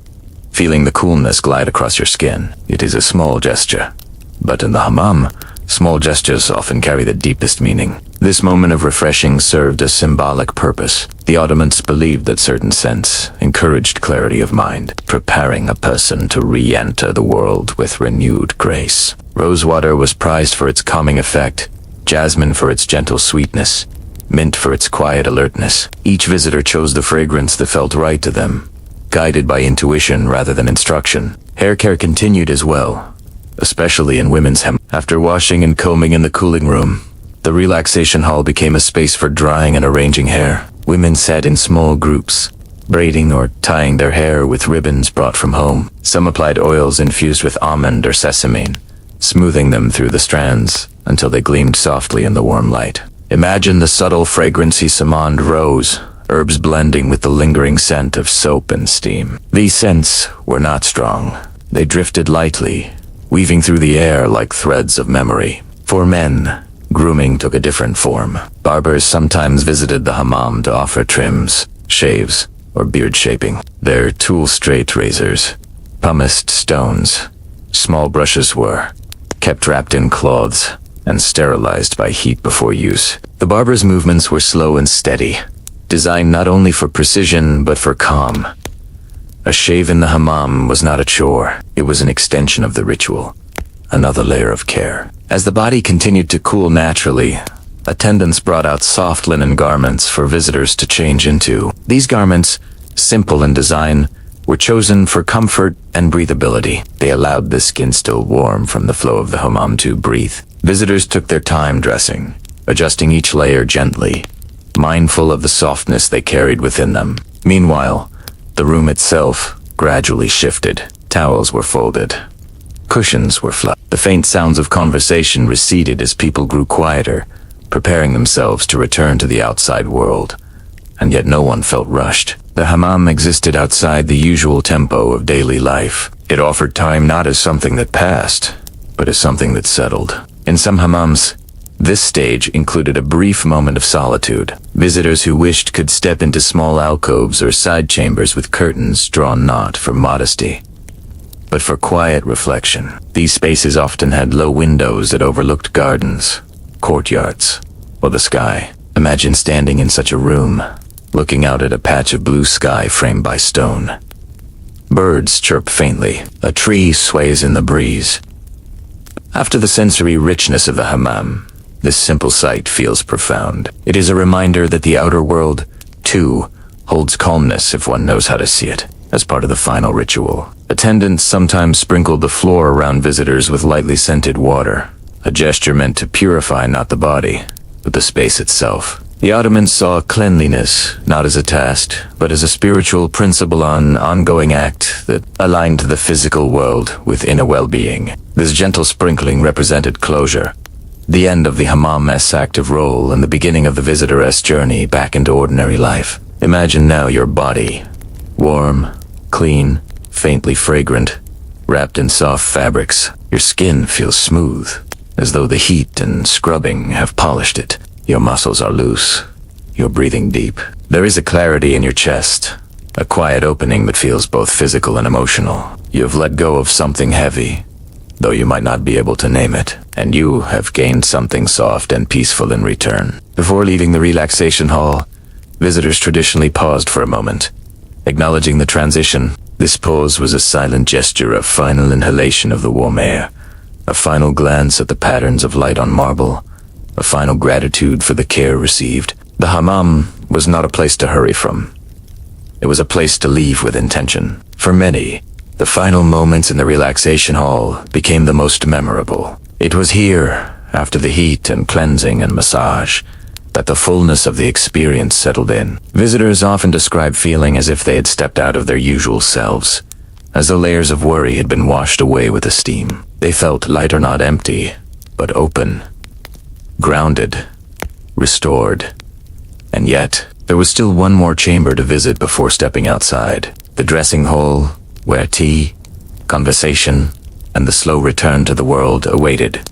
Speaker 1: feeling the coolness glide across your skin. It is a small gesture, but in the hammam, small gestures often carry the deepest meaning. This moment of refreshing served a symbolic purpose. The Ottomans believed that certain scents encouraged clarity of mind, preparing a person to re-enter the world with renewed grace. Rosewater was prized for its calming effect, jasmine for its gentle sweetness, mint for its quiet alertness. Each visitor chose the fragrance that felt right to them, guided by intuition rather than instruction. Hair care continued as well, especially in women's hem. After washing and combing in the cooling room, the relaxation hall became a space for drying and arranging hair. Women sat in small groups, braiding or tying their hair with ribbons brought from home. Some applied oils infused with almond or sesame, smoothing them through the strands until they gleamed softly in the warm light. Imagine the subtle fragrancy summoned rose, herbs blending with the lingering scent of soap and steam. These scents were not strong. They drifted lightly, weaving through the air like threads of memory. For men, grooming took a different form. Barbers sometimes visited the hammam to offer trims, shaves, or beard shaping. Their tool-straight razors, pumice stones, small brushes were kept wrapped in cloths and sterilized by heat before use. The barber's movements were slow and steady, designed not only for precision but for calm. A shave in the hammam was not a chore, it was an extension of the ritual, another layer of care. As the body continued to cool naturally, attendants brought out soft linen garments for visitors to change into. These garments, simple in design, were chosen for comfort and breathability. They allowed the skin still warm from the flow of the hammam to breathe. Visitors took their time dressing, adjusting each layer gently, mindful of the softness they carried within them. Meanwhile, the room itself gradually shifted. Towels were folded. Cushions were fluffed. The faint sounds of conversation receded as people grew quieter, preparing themselves to return to the outside world. And yet no one felt rushed. The hammam existed outside the usual tempo of daily life. It offered time not as something that passed, but as something that settled. In some hammams, this stage included a brief moment of solitude. Visitors who wished could step into small alcoves or side chambers with curtains drawn not for modesty, but for quiet reflection. These spaces often had low windows that overlooked gardens, courtyards, or the sky. Imagine standing in such a room, looking out at a patch of blue sky framed by stone. Birds chirp faintly. A tree sways in the breeze, After the sensory richness of the hammam, this simple sight feels profound. It is a reminder that the outer world, too, holds calmness if one knows how to see it. As part of the final ritual, attendants sometimes sprinkled the floor around visitors with lightly scented water, a gesture meant to purify not the body, but the space itself. The Ottomans saw cleanliness not as a task, but as a spiritual principle, an ongoing act that aligned the physical world with inner well-being. This gentle sprinkling represented closure, the end of the hammam's active role and the beginning of the visitor's journey back into ordinary life. Imagine now your body, warm, clean, faintly fragrant, wrapped in soft fabrics. Your skin feels smooth, as though the heat and scrubbing have polished it. Your muscles are loose. You're breathing deep. There is a clarity in your chest, a quiet opening that feels both physical and emotional. You have let go of something heavy, though you might not be able to name it, and you have gained something soft and peaceful in return. Before leaving the relaxation hall, visitors traditionally paused for a moment, acknowledging the transition. This pause was a silent gesture of final inhalation of the warm air, a final glance at the patterns of light on marble, a final gratitude for the care received. The hammam was not a place to hurry from. It was a place to leave with intention. For many, the final moments in the relaxation hall became the most memorable. It was here, after the heat and cleansing and massage, that the fullness of the experience settled in. Visitors often describe feeling as if they had stepped out of their usual selves, as the layers of worry had been washed away with the steam. They felt lighter, not empty, but open, grounded, restored. And yet, there was still one more chamber to visit before stepping outside. The dressing hall, where tea, conversation, and the slow return to the world awaited.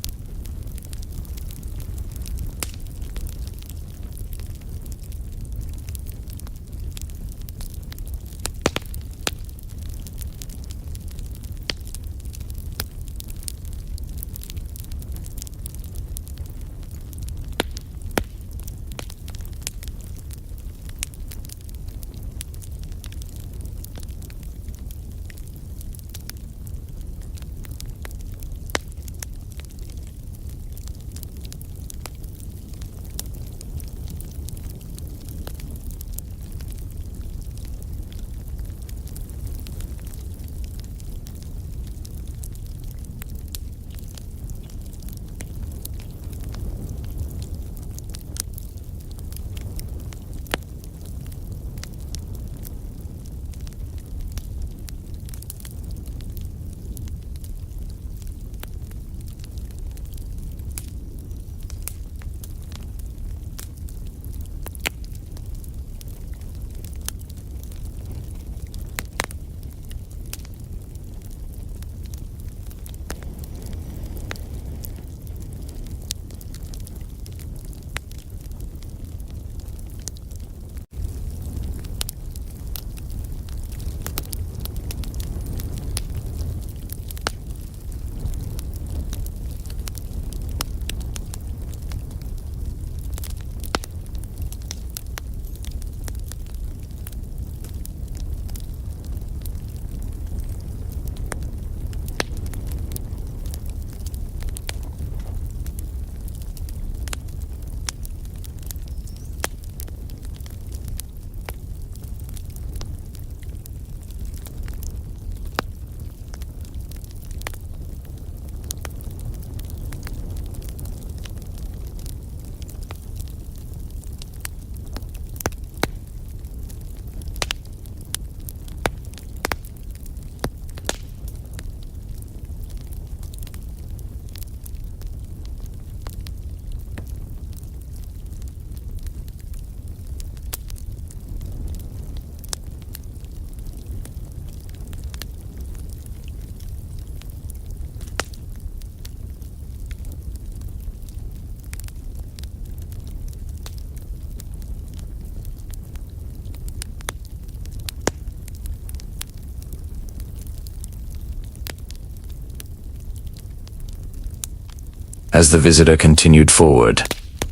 Speaker 1: As the visitor continued forward,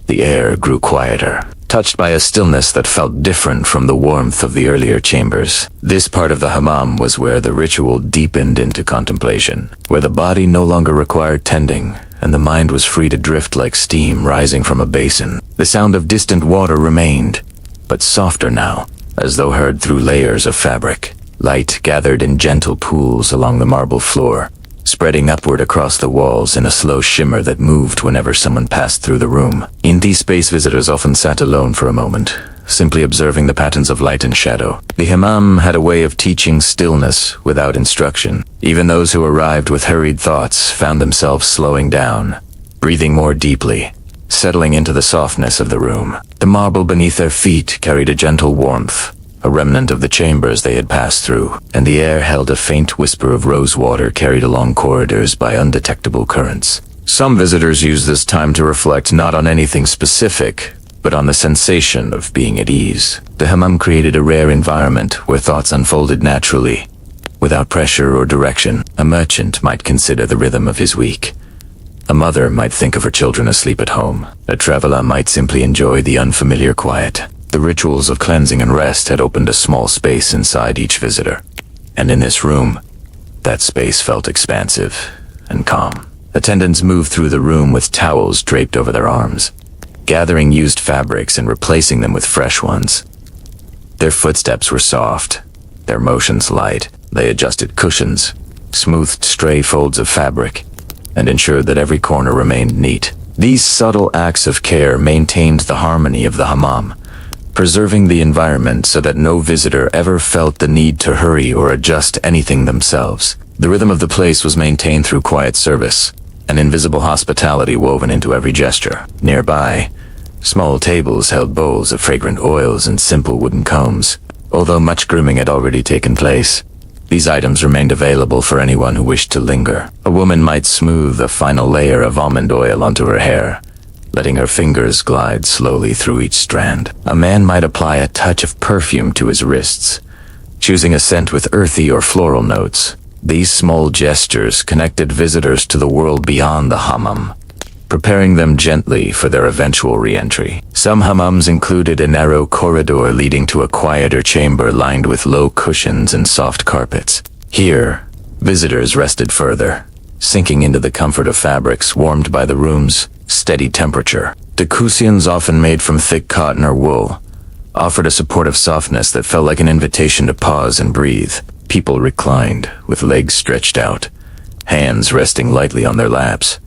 Speaker 1: the air grew quieter. touched by a stillness that felt different from the warmth of the earlier chambers. This part of the hammam was where the ritual deepened into contemplation, where the body no longer required tending, and the mind was free to drift like steam rising from a basin. The sound of distant water remained, but softer now, as though heard through layers of fabric. Light gathered in gentle pools along the marble floor, spreading upward across the walls in a slow shimmer that moved whenever someone passed through the room. In these space, visitors often sat alone for a moment, simply observing the patterns of light and shadow. The hammam had a way of teaching stillness without instruction. Even those who arrived with hurried thoughts found themselves slowing down, breathing more deeply, settling into the softness of the room. The marble beneath their feet carried a gentle warmth, a remnant of the chambers they had passed through, and the air held a faint whisper of rosewater carried along corridors by undetectable currents. Some visitors used this time to reflect not on anything specific, but on the sensation of being at ease. The hammam created a rare environment where thoughts unfolded naturally, without pressure or direction. A merchant might consider the rhythm of his week. A mother might think of her children asleep at home. A traveler might simply enjoy the unfamiliar quiet. The rituals of cleansing and rest had opened a small space inside each visitor. And in this room, that space felt expansive and calm. Attendants moved through the room with towels draped over their arms, gathering used fabrics and replacing them with fresh ones. Their footsteps were soft, their motions light. They adjusted cushions, smoothed stray folds of fabric, and ensured that every corner remained neat. These subtle acts of care maintained the harmony of the hammam, preserving the environment so that no visitor ever felt the need to hurry or adjust anything themselves. The rhythm of the place was maintained through quiet service, an invisible hospitality woven into every gesture. Nearby, small tables held bowls of fragrant oils and simple wooden combs. Although much grooming had already taken place, these items remained available for anyone who wished to linger. A woman might smooth a final layer of almond oil onto her hair, letting her fingers glide slowly through each strand. A man might apply a touch of perfume to his wrists, choosing a scent with earthy or floral notes. These small gestures connected visitors to the world beyond the hammam, preparing them gently for their eventual re-entry. Some hammams included a narrow corridor leading to a quieter chamber lined with low cushions and soft carpets. Here, visitors rested further, sinking into the comfort of fabrics warmed by the room's steady temperature. The cushions, often made from thick cotton or wool, offered a supportive softness that felt like an invitation to pause and breathe. People reclined, with legs stretched out, hands resting lightly on their laps,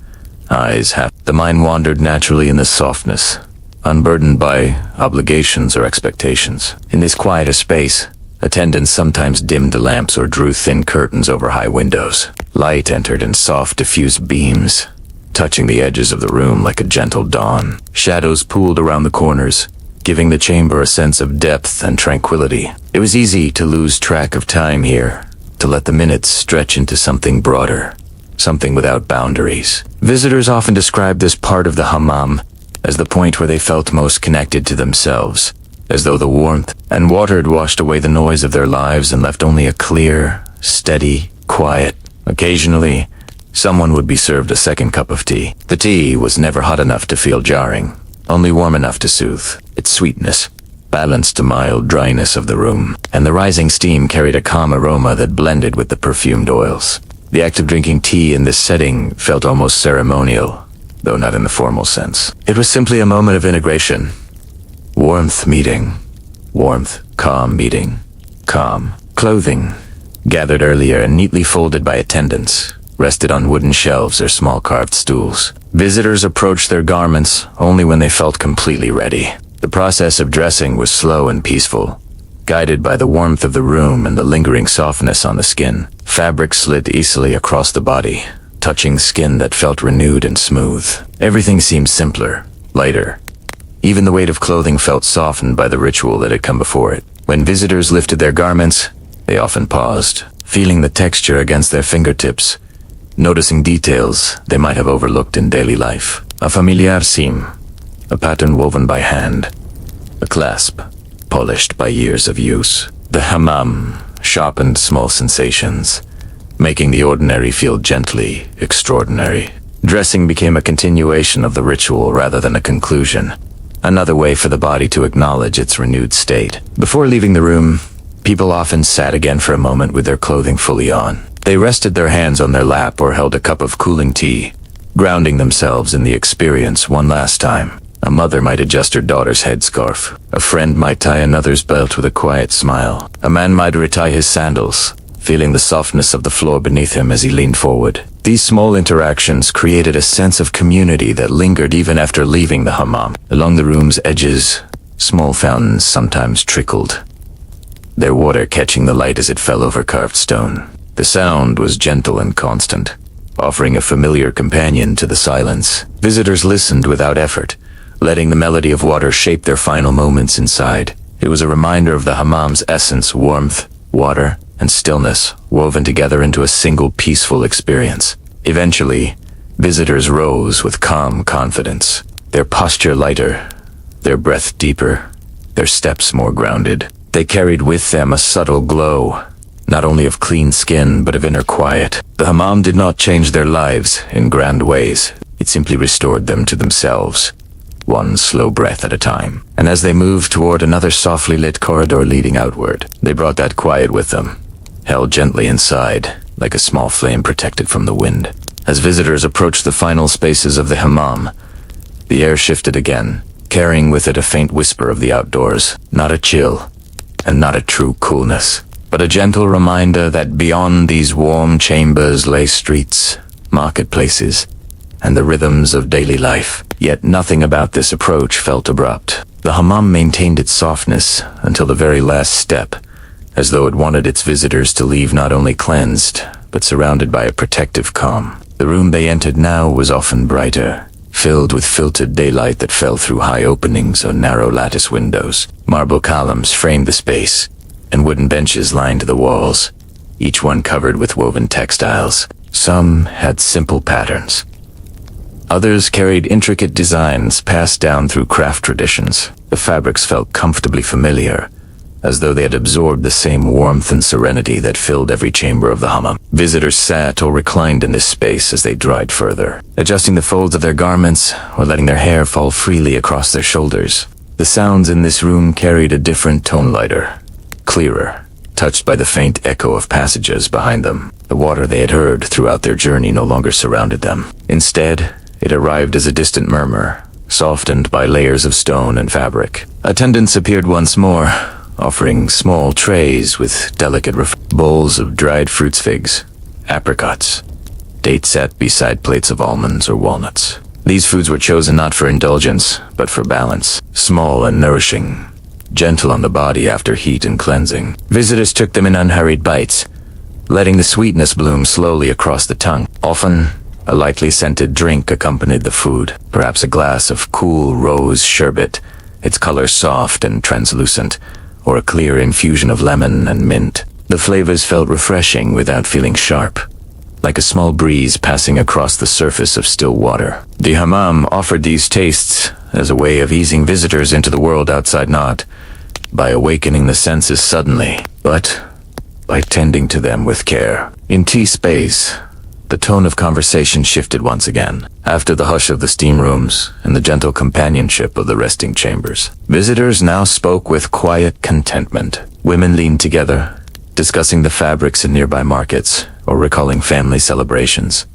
Speaker 1: eyes half. The mind wandered naturally in this softness, unburdened by obligations or expectations. In this quieter space, attendants sometimes dimmed the lamps or drew thin curtains over high windows. Light entered in soft, diffused beams, touching the edges of the room like a gentle dawn. Shadows pooled around the corners, giving the chamber a sense of depth and tranquility. It was easy to lose track of time here, to let the minutes stretch into something broader, something without boundaries. Visitors often described this part of the hammam as the point where they felt most connected to themselves, as though the warmth and water had washed away the noise of their lives and left only a clear, steady quiet. Occasionally, someone would be served a second cup of tea. The tea was never hot enough to feel jarring, only warm enough to soothe. Its sweetness balanced the mild dryness of the room, and the rising steam carried a calm aroma that blended with the perfumed oils. The act of drinking tea in this setting felt almost ceremonial, though not in the formal sense. It was simply a moment of integration. Warmth meeting. Warmth, calm meeting. Calm. Clothing, gathered earlier and neatly folded by attendants, rested on wooden shelves or small carved stools. Visitors approached their garments only when they felt completely ready. The process of dressing was slow and peaceful, guided by the warmth of the room and the lingering softness on the skin. Fabric slid easily across the body, touching skin that felt renewed and smooth. Everything seemed simpler, lighter. Even the weight of clothing felt softened by the ritual that had come before it. When visitors lifted their garments, they often paused, feeling the texture against their fingertips, noticing details they might have overlooked in daily life. A familiar seam, a pattern woven by hand, a clasp, polished by years of use. The hammam sharpened small sensations, making the ordinary feel gently extraordinary. Dressing became a continuation of the ritual rather than a conclusion, another way for the body to acknowledge its renewed state. Before leaving the room, people often sat again for a moment with their clothing fully on. They rested their hands on their lap or held a cup of cooling tea, grounding themselves in the experience one last time. A mother might adjust her daughter's headscarf. A friend might tie another's belt with a quiet smile. A man might retie his sandals, feeling the softness of the floor beneath him as he leaned forward. These small interactions created a sense of community that lingered even after leaving the hammam. Along the room's edges, small fountains sometimes trickled, their water catching the light as it fell over carved stone. The sound was gentle and constant, offering a familiar companion to the silence. Visitors listened without effort, letting the melody of water shape their final moments inside. It was a reminder of the hammam's essence: warmth, water, and stillness, woven together into a single peaceful experience. Eventually, visitors rose with calm confidence, their posture lighter, their breath deeper, their steps more grounded. They carried with them a subtle glow, not only of clean skin, but of inner quiet. The hammam did not change their lives in grand ways. It simply restored them to themselves, one slow breath at a time. And as they moved toward another softly lit corridor leading outward, they brought that quiet with them, held gently inside, like a small flame protected from the wind. As visitors approached the final spaces of the hammam, the air shifted again, carrying with it a faint whisper of the outdoors. Not a chill, and not a true coolness, but a gentle reminder that beyond these warm chambers lay streets, marketplaces, and the rhythms of daily life. Yet nothing about this approach felt abrupt. The hammam maintained its softness until the very last step, as though it wanted its visitors to leave not only cleansed, but surrounded by a protective calm. The room they entered now was often brighter, filled with filtered daylight that fell through high openings or narrow lattice windows. Marble columns framed the space, and wooden benches lined the walls, each one covered with woven textiles. Some had simple patterns. Others carried intricate designs passed down through craft traditions. The fabrics felt comfortably familiar, as though they had absorbed the same warmth and serenity that filled every chamber of the hammam. Visitors sat or reclined in this space as they dried further, adjusting the folds of their garments or letting their hair fall freely across their shoulders. The sounds in this room carried a different tone, lighter, clearer, touched by the faint echo of passages behind them. The water they had heard throughout their journey no longer surrounded them. Instead, it arrived as a distant murmur, softened by layers of stone and fabric. Attendants appeared once more, offering small trays with delicate bowls of dried fruits, figs, apricots, dates set beside plates of almonds or walnuts. These foods were chosen not for indulgence, but for balance, small and nourishing, gentle on the body after heat and cleansing. Visitors took them in unhurried bites, letting the sweetness bloom slowly across the tongue. Often, a lightly scented drink accompanied the food, perhaps a glass of cool rose sherbet, its color soft and translucent, or a clear infusion of lemon and mint. The flavors felt refreshing without feeling sharp, like a small breeze passing across the surface of still water. The hammam offered these tastes as a way of easing visitors into the world outside, not by awakening the senses suddenly, but by tending to them with care. In tea space, the tone of conversation shifted once again. After the hush of the steam rooms and the gentle companionship of the resting chambers, visitors now spoke with quiet contentment. Women leaned together, discussing the fabrics in nearby markets or recalling family celebrations.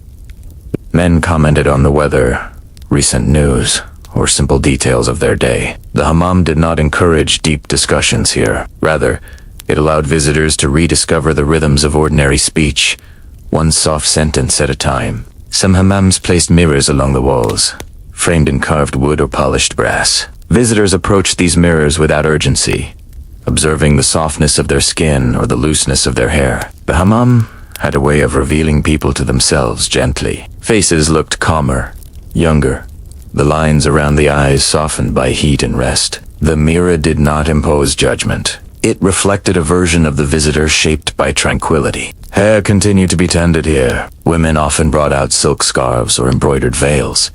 Speaker 1: Men commented on the weather, recent news, or simple details of their day. The hammam did not encourage deep discussions here. Rather, it allowed visitors to rediscover the rhythms of ordinary speech, one soft sentence at a time. Some hammams placed mirrors along the walls, framed in carved wood or polished brass. Visitors approached these mirrors without urgency, observing the softness of their skin or the looseness of their hair. The hammam had a way of revealing people to themselves gently. Faces looked calmer, younger, the lines around the eyes softened by heat and rest. The mirror did not impose judgment. It reflected a version of the visitor shaped by tranquility. Hair continued to be tended here. Women often brought out silk scarves or embroidered veils,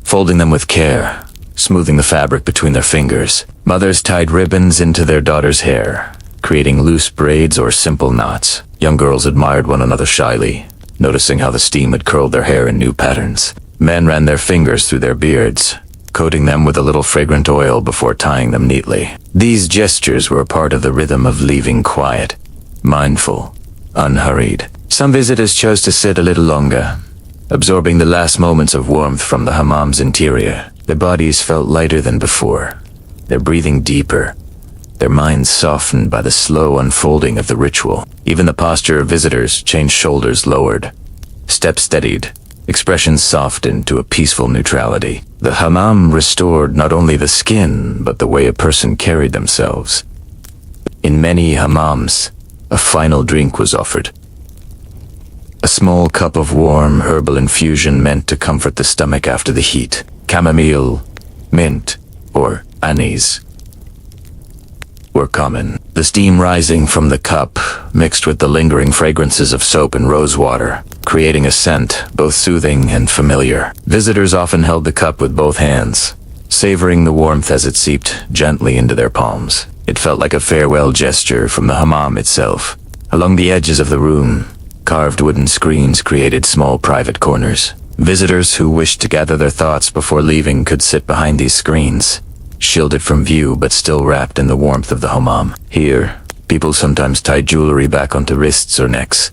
Speaker 1: folding them with care, smoothing the fabric between their fingers. Mothers tied ribbons into their daughters' hair, creating loose braids or simple knots. Young girls admired one another shyly, noticing how the steam had curled their hair in new patterns. Men ran their fingers through their beards, coating them with a little fragrant oil before tying them neatly. These gestures were a part of the rhythm of leaving quiet, mindful, unhurried. Some visitors chose to sit a little longer, absorbing the last moments of warmth from the hammam's interior. Their bodies felt lighter than before, their breathing deeper, their minds softened by the slow unfolding of the ritual. Even the posture of visitors changed, shoulders lowered, steps steadied, expressions softened to a peaceful neutrality. The hammam restored not only the skin, but the way a person carried themselves. In many hammams, a final drink was offered. A small cup of warm herbal infusion meant to comfort the stomach after the heat. Chamomile, mint, or anise were common. The steam rising from the cup mixed with the lingering fragrances of soap and rosewater, creating a scent both soothing and familiar. Visitors often held the cup with both hands, savoring the warmth as it seeped gently into their palms. It felt like a farewell gesture from the hammam itself. Along the edges of the room, carved wooden screens created small private corners. Visitors who wished to gather their thoughts before leaving could sit behind these screens, shielded from view but still wrapped in the warmth of the hammam. Here, people sometimes tied jewelry back onto wrists or necks,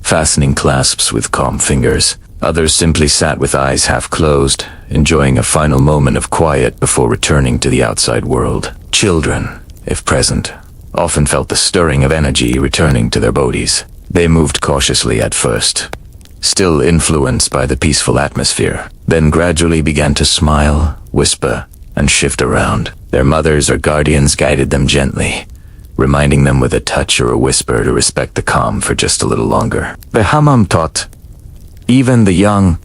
Speaker 1: fastening clasps with calm fingers. Others simply sat with eyes half closed, enjoying a final moment of quiet before returning to the outside world. Children, if present, often felt the stirring of energy returning to their bodies. They moved cautiously at first, still influenced by the peaceful atmosphere, then gradually began to smile, whisper, and shift around. Their mothers or guardians guided them gently, reminding them with a touch or a whisper to respect the calm for just a little longer. The hammam taught even the young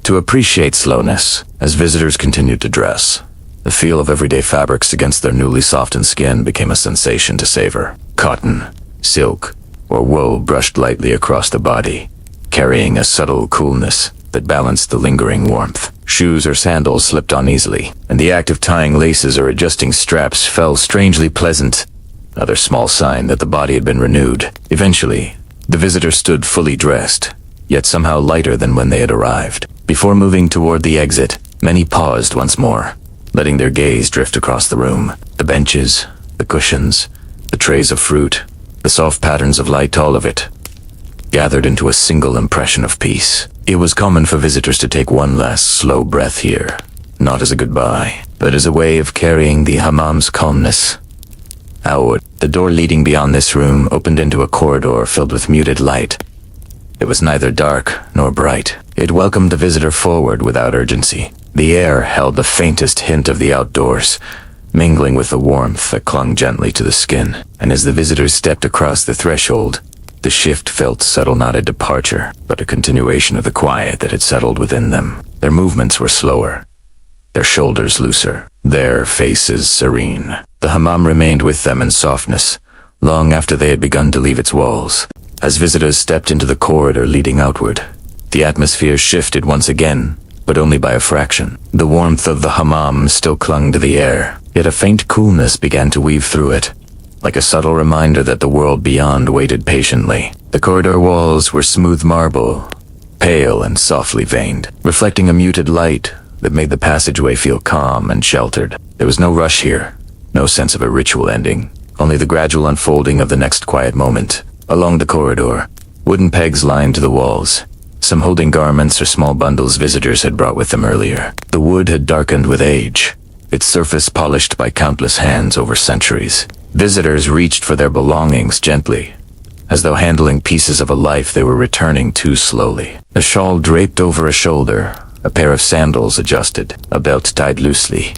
Speaker 1: to appreciate slowness. As visitors continued to dress, the feel of everyday fabrics against their newly softened skin became a sensation to savor. Cotton, silk, or wool brushed lightly across the body, carrying a subtle coolness that balanced the lingering warmth. Shoes or sandals slipped on easily, and the act of tying laces or adjusting straps felt strangely pleasant, another small sign that the body had been renewed. Eventually, the visitor stood fully dressed, yet somehow lighter than when they had arrived. Before moving toward the exit, many paused once more, letting their gaze drift across the room. The benches, the cushions, the trays of fruit, the soft patterns of light, all of it gathered into a single impression of peace. It was common for visitors to take one last slow breath here, not as a goodbye, but as a way of carrying the hammam's calmness outward. The door leading beyond this room opened into a corridor filled with muted light. It was neither dark nor bright. It welcomed the visitor forward without urgency. The air held the faintest hint of the outdoors, mingling with the warmth that clung gently to the skin. And as the visitors stepped across the threshold, the shift felt subtle, not a departure, but a continuation of the quiet that had settled within them. Their movements were slower, their shoulders looser, their faces serene. The hammam remained with them in softness, long after they had begun to leave its walls. As visitors stepped into the corridor leading outward, the atmosphere shifted once again, but only by a fraction. The warmth of the hammam still clung to the air, yet a faint coolness began to weave through it, like a subtle reminder that the world beyond waited patiently. The corridor walls were smooth marble, pale and softly veined, reflecting a muted light that made the passageway feel calm and sheltered. There was no rush here, no sense of a ritual ending, only the gradual unfolding of the next quiet moment. Along the corridor, wooden pegs lined the walls, some holding garments or small bundles visitors had brought with them earlier. The wood had darkened with age, its surface polished by countless hands over centuries. Visitors reached for their belongings gently, as though handling pieces of a life they were returning too slowly. A shawl draped over a shoulder, a pair of sandals adjusted, a belt tied loosely.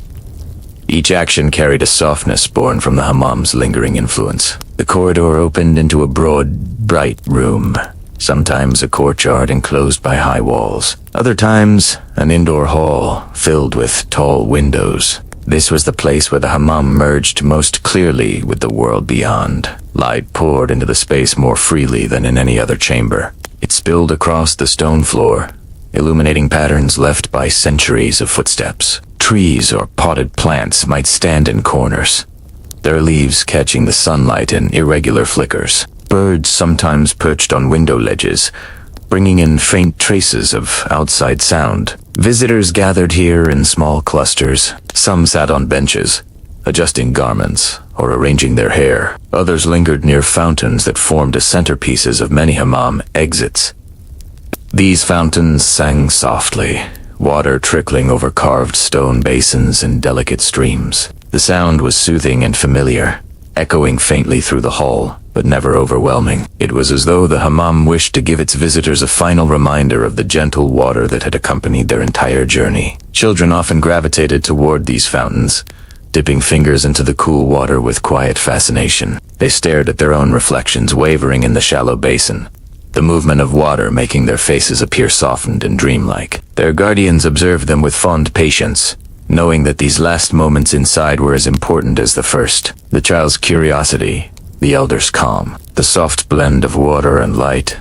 Speaker 1: Each action carried a softness born from the hammam's lingering influence. The corridor opened into a broad, bright room, sometimes a courtyard enclosed by high walls, other times an indoor hall filled with tall windows. This was the place where the hammam merged most clearly with the world beyond. Light poured into the space more freely than in any other chamber. It spilled across the stone floor, illuminating patterns left by centuries of footsteps. Trees or potted plants might stand in corners, their leaves catching the sunlight in irregular flickers. Birds sometimes perched on window ledges, bringing in faint traces of outside sound. Visitors gathered here in small clusters. Some sat on benches, adjusting garments or arranging their hair. Others lingered near fountains that formed as centerpieces of many hammam exits. These fountains sang softly, water trickling over carved stone basins and delicate streams. The sound was soothing and familiar, echoing faintly through the hall, but never overwhelming. It was as though the hammam wished to give its visitors a final reminder of the gentle water that had accompanied their entire journey. Children often gravitated toward these fountains, dipping fingers into the cool water with quiet fascination. They stared at their own reflections wavering in the shallow basin, the movement of water making their faces appear softened and dreamlike. Their guardians observed them with fond patience, knowing that these last moments inside were as important as the first. The child's curiosity, the elder's calm, the soft blend of water and light.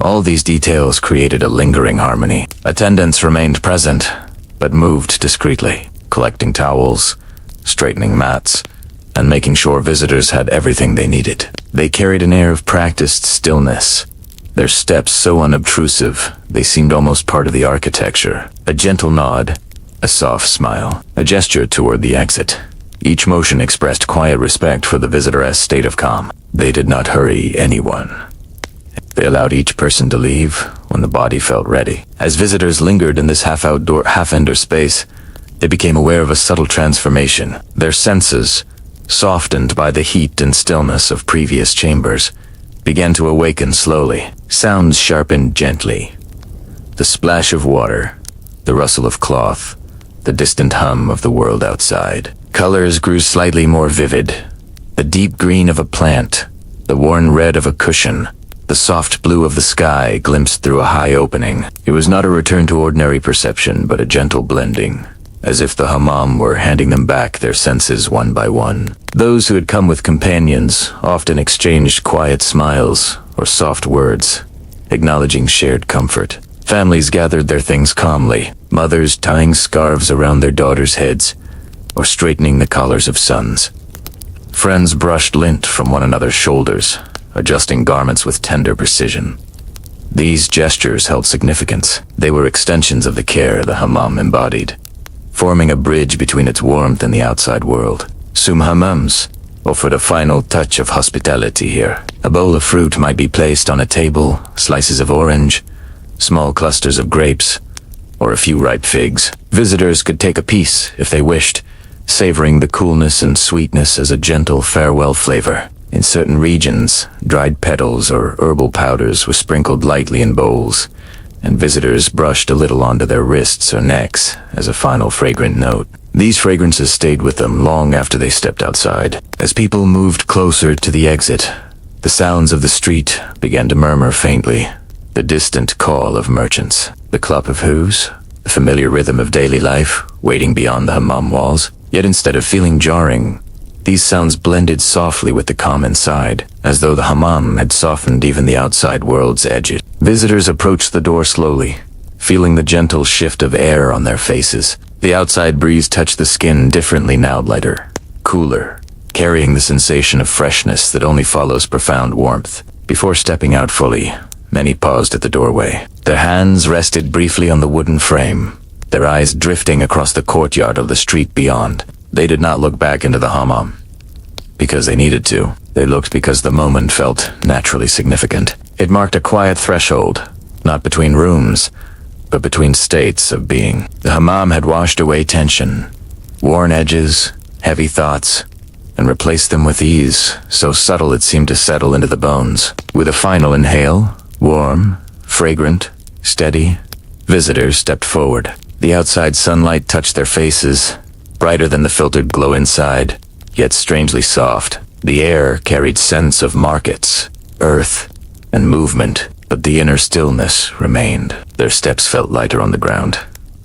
Speaker 1: All these details created a lingering harmony. Attendants remained present, but moved discreetly, collecting towels, straightening mats, and making sure visitors had everything they needed. They carried an air of practiced stillness, their steps so unobtrusive they seemed almost part of the architecture. A gentle nod, a soft smile, a gesture toward the exit. Each motion expressed quiet respect for the visitor's state of calm. They did not hurry anyone. They allowed each person to leave when the body felt ready. As visitors lingered in this half-outdoor, half-indoor space, they became aware of a subtle transformation. Their senses, softened by the heat and stillness of previous chambers, began to awaken slowly. Sounds sharpened gently. The splash of water, the rustle of cloth, the distant hum of the world outside. Colors grew slightly more vivid. The deep green of a plant, the worn red of a cushion, the soft blue of the sky glimpsed through a high opening. It was not a return to ordinary perception, but a gentle blending, as if the hammam were handing them back their senses one by one. Those who had come with companions often exchanged quiet smiles or soft words, acknowledging shared comfort. Families gathered their things calmly, mothers tying scarves around their daughters' heads or straightening the collars of sons. Friends brushed lint from one another's shoulders, adjusting garments with tender precision. These gestures held significance. They were extensions of the care the hammam embodied, forming a bridge between its warmth and the outside world. Some hammams offered a final touch of hospitality here. A bowl of fruit might be placed on a table, slices of orange, small clusters of grapes, or a few ripe figs. Visitors could take a piece if they wished, savoring the coolness and sweetness as a gentle farewell flavor. In certain regions, dried petals or herbal powders were sprinkled lightly in bowls, and visitors brushed a little onto their wrists or necks as a final fragrant note. These fragrances stayed with them long after they stepped outside. As people moved closer to the exit, the sounds of the street began to murmur faintly. The distant call of merchants, the clop of hooves, the familiar rhythm of daily life waiting beyond the hammam walls. Yet instead of feeling jarring, these sounds blended softly with the calm inside, as though the hammam had softened even the outside world's edges. Visitors approached the door slowly, feeling the gentle shift of air on their faces. The outside breeze touched the skin differently now, lighter, cooler, carrying the sensation of freshness that only follows profound warmth. Before stepping out fully, many paused at the doorway. Their hands rested briefly on the wooden frame, their eyes drifting across the courtyard of the street beyond. They did not look back into the hammam because they needed to. They looked because the moment felt naturally significant. It marked a quiet threshold, not between rooms, but between states of being. The hammam had washed away tension, worn edges, heavy thoughts, and replaced them with ease, so subtle it seemed to settle into the bones. With a final inhale, warm, fragrant, steady, visitors stepped forward. The outside sunlight touched their faces, brighter than the filtered glow inside, yet strangely soft. The air carried scents of markets, earth, and movement, but the inner stillness remained. Their steps felt lighter on the ground,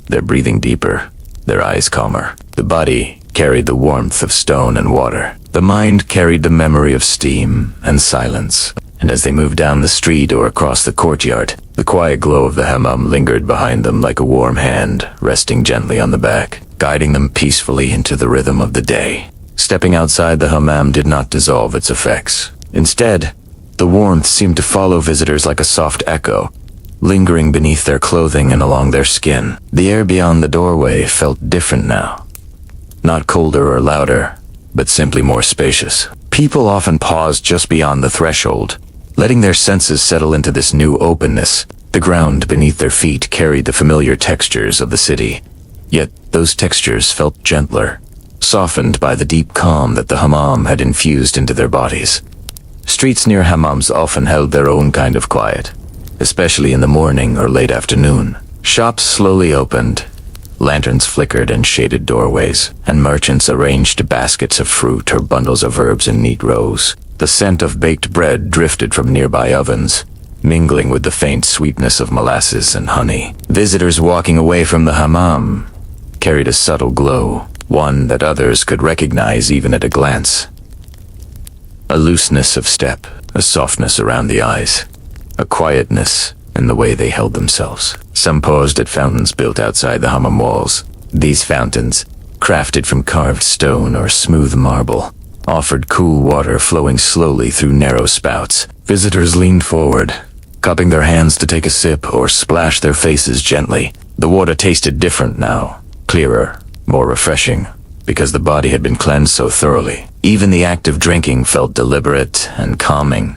Speaker 1: their breathing deeper, their eyes calmer. The body carried the warmth of stone and water. The mind carried the memory of steam and silence. And as they moved down the street or across the courtyard, the quiet glow of the hammam lingered behind them like a warm hand resting gently on the back, guiding them peacefully into the rhythm of the day. Stepping outside the hammam did not dissolve its effects. Instead, the warmth seemed to follow visitors like a soft echo, lingering beneath their clothing and along their skin. The air beyond the doorway felt different now. Not colder or louder, but simply more spacious. People often paused just beyond the threshold, letting their senses settle into this new openness. The ground beneath their feet carried the familiar textures of the city, yet those textures felt gentler, softened by the deep calm that the hammam had infused into their bodies. Streets near hammams often held their own kind of quiet, especially in the morning or late afternoon. Shops slowly opened, lanterns flickered in shaded doorways, and merchants arranged baskets of fruit or bundles of herbs in neat rows. The scent of baked bread drifted from nearby ovens, mingling with the faint sweetness of molasses and honey. Visitors walking away from the hammam carried a subtle glow, one that others could recognize even at a glance. A looseness of step, a softness around the eyes, a quietness in the way they held themselves. Some paused at fountains built outside the hammam walls. These fountains, crafted from carved stone or smooth marble, offered cool water flowing slowly through narrow spouts. Visitors leaned forward, cupping their hands to take a sip or splash their faces gently. The water tasted different now, clearer, more refreshing, because the body had been cleansed so thoroughly. Even the act of drinking felt deliberate and calming,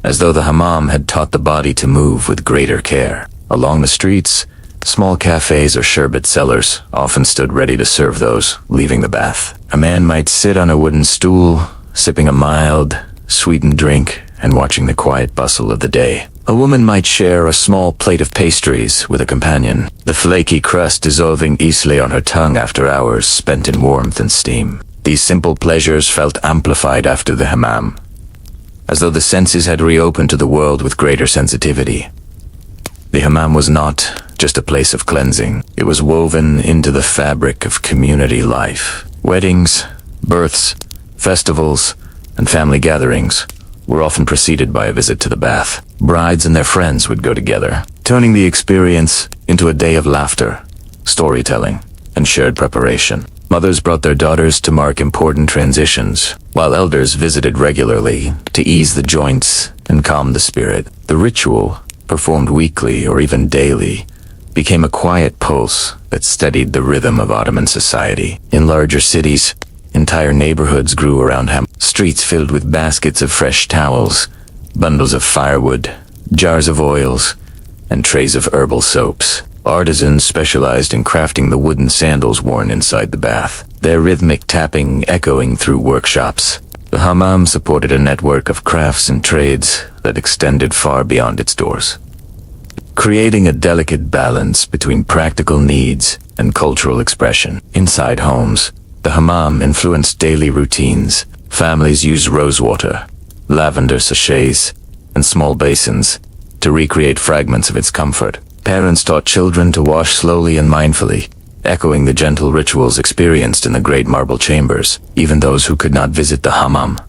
Speaker 1: as though the hammam had taught the body to move with greater care. Along the streets, small cafes or sherbet sellers often stood ready to serve those leaving the bath. A man might sit on a wooden stool, sipping a mild, sweetened drink and watching the quiet bustle of the day. A woman might share a small plate of pastries with a companion, the flaky crust dissolving easily on her tongue after hours spent in warmth and steam. These simple pleasures felt amplified after the hammam, as though the senses had reopened to the world with greater sensitivity. The hammam was not just a place of cleansing. It was woven into the fabric of community life. Weddings, births, festivals, and family gatherings were often preceded by a visit to the bath. Brides and their friends would go together, turning the experience into a day of laughter, storytelling, and shared preparation. Mothers brought their daughters to mark important transitions, while elders visited regularly to ease the joints and calm the spirit. The ritual, performed weekly or even daily, became a quiet pulse that steadied the rhythm of Ottoman society. In larger cities, entire neighborhoods grew around Hammam. Streets filled with baskets of fresh towels, bundles of firewood, jars of oils, and trays of herbal soaps. Artisans specialized in crafting the wooden sandals worn inside the bath, their rhythmic tapping echoing through workshops. The hammam supported a network of crafts and trades that extended far beyond its doors, creating a delicate balance between practical needs and cultural expression. Inside homes, the hammam influenced daily routines. Families used rosewater, lavender sachets, and small basins to recreate fragments of its comfort. Parents taught children to wash slowly and mindfully, echoing the gentle rituals experienced in the great marble chambers. Even those who could not visit the hammam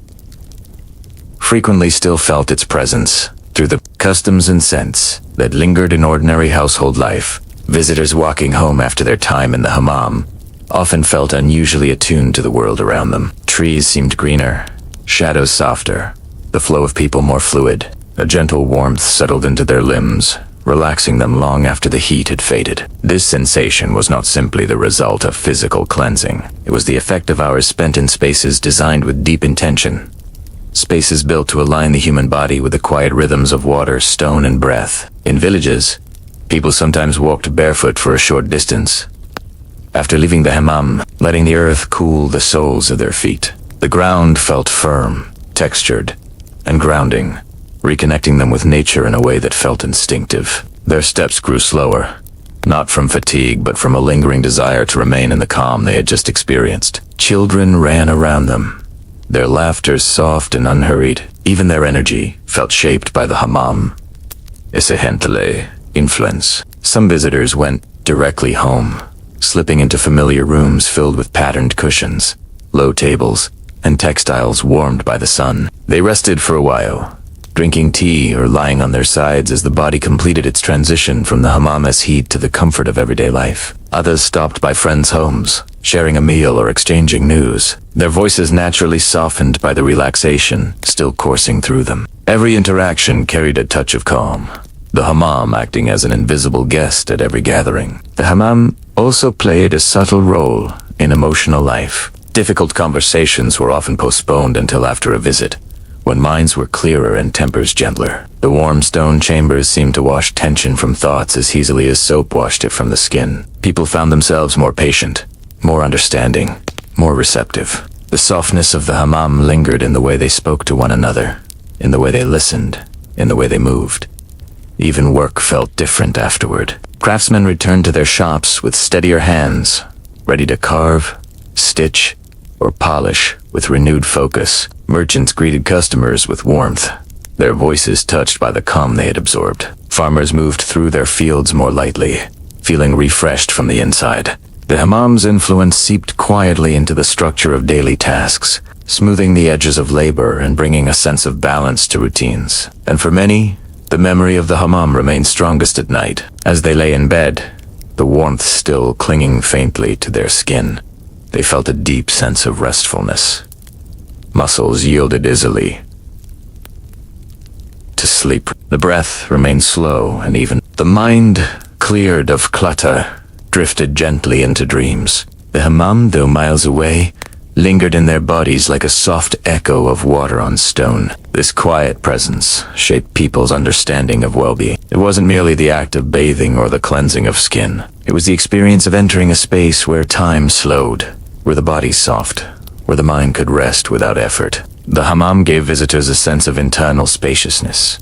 Speaker 1: frequently still felt its presence through the customs and scents that lingered in ordinary household life. Visitors walking home after their time in the hammam often felt unusually attuned to the world around them. Trees seemed greener, shadows softer, the flow of people more fluid. A gentle warmth settled into their limbs, relaxing them long after the heat had faded. This sensation was not simply the result of physical cleansing. It was the effect of hours spent in spaces designed with deep intention. Spaces built to align the human body with the quiet rhythms of water, stone, and breath. In villages, people sometimes walked barefoot for a short distance, after leaving the hammam, letting the earth cool the soles of their feet. The ground felt firm, textured, and grounding, reconnecting them with nature in a way that felt instinctive. Their steps grew slower, not from fatigue but from a lingering desire to remain in the calm they had just experienced. Children ran around them, their laughter soft and unhurried. Even their energy felt shaped by the hammam. Isahentale influence. Some visitors went directly home, slipping into familiar rooms filled with patterned cushions, low tables, and textiles warmed by the sun. They rested for a while, drinking tea or lying on their sides as the body completed its transition from the hammam's heat to the comfort of everyday life. Others stopped by friends' homes, sharing a meal or exchanging news, their voices naturally softened by the relaxation still coursing through them. Every interaction carried a touch of calm, the hammam acting as an invisible guest at every gathering. The hammam also played a subtle role in emotional life. Difficult conversations were often postponed until after a visit, when minds were clearer and tempers gentler. The warm stone chambers seemed to wash tension from thoughts as easily as soap washed it from the skin. People found themselves more patient, more understanding, more receptive. The softness of the hammam lingered in the way they spoke to one another, in the way they listened, in the way they moved. Even work felt different afterward. Craftsmen returned to their shops with steadier hands, ready to carve, stitch, or polish with renewed focus. Merchants greeted customers with warmth, their voices touched by the calm they had absorbed. Farmers moved through their fields more lightly, feeling refreshed from the inside. The hammam's influence seeped quietly into the structure of daily tasks, smoothing the edges of labor and bringing a sense of balance to routines. And for many, the memory of the hammam remained strongest at night. As they lay in bed, the warmth still clinging faintly to their skin, they felt a deep sense of restfulness. Muscles yielded easily to sleep. The breath remained slow and even. The mind, cleared of clutter, drifted gently into dreams. The hammam, though miles away, lingered in their bodies like a soft echo of water on stone. This quiet presence shaped people's understanding of well-being. It wasn't merely the act of bathing or the cleansing of skin. It was the experience of entering a space where time slowed, where the body soft, where the mind could rest without effort. The hammam gave visitors a sense of internal spaciousness,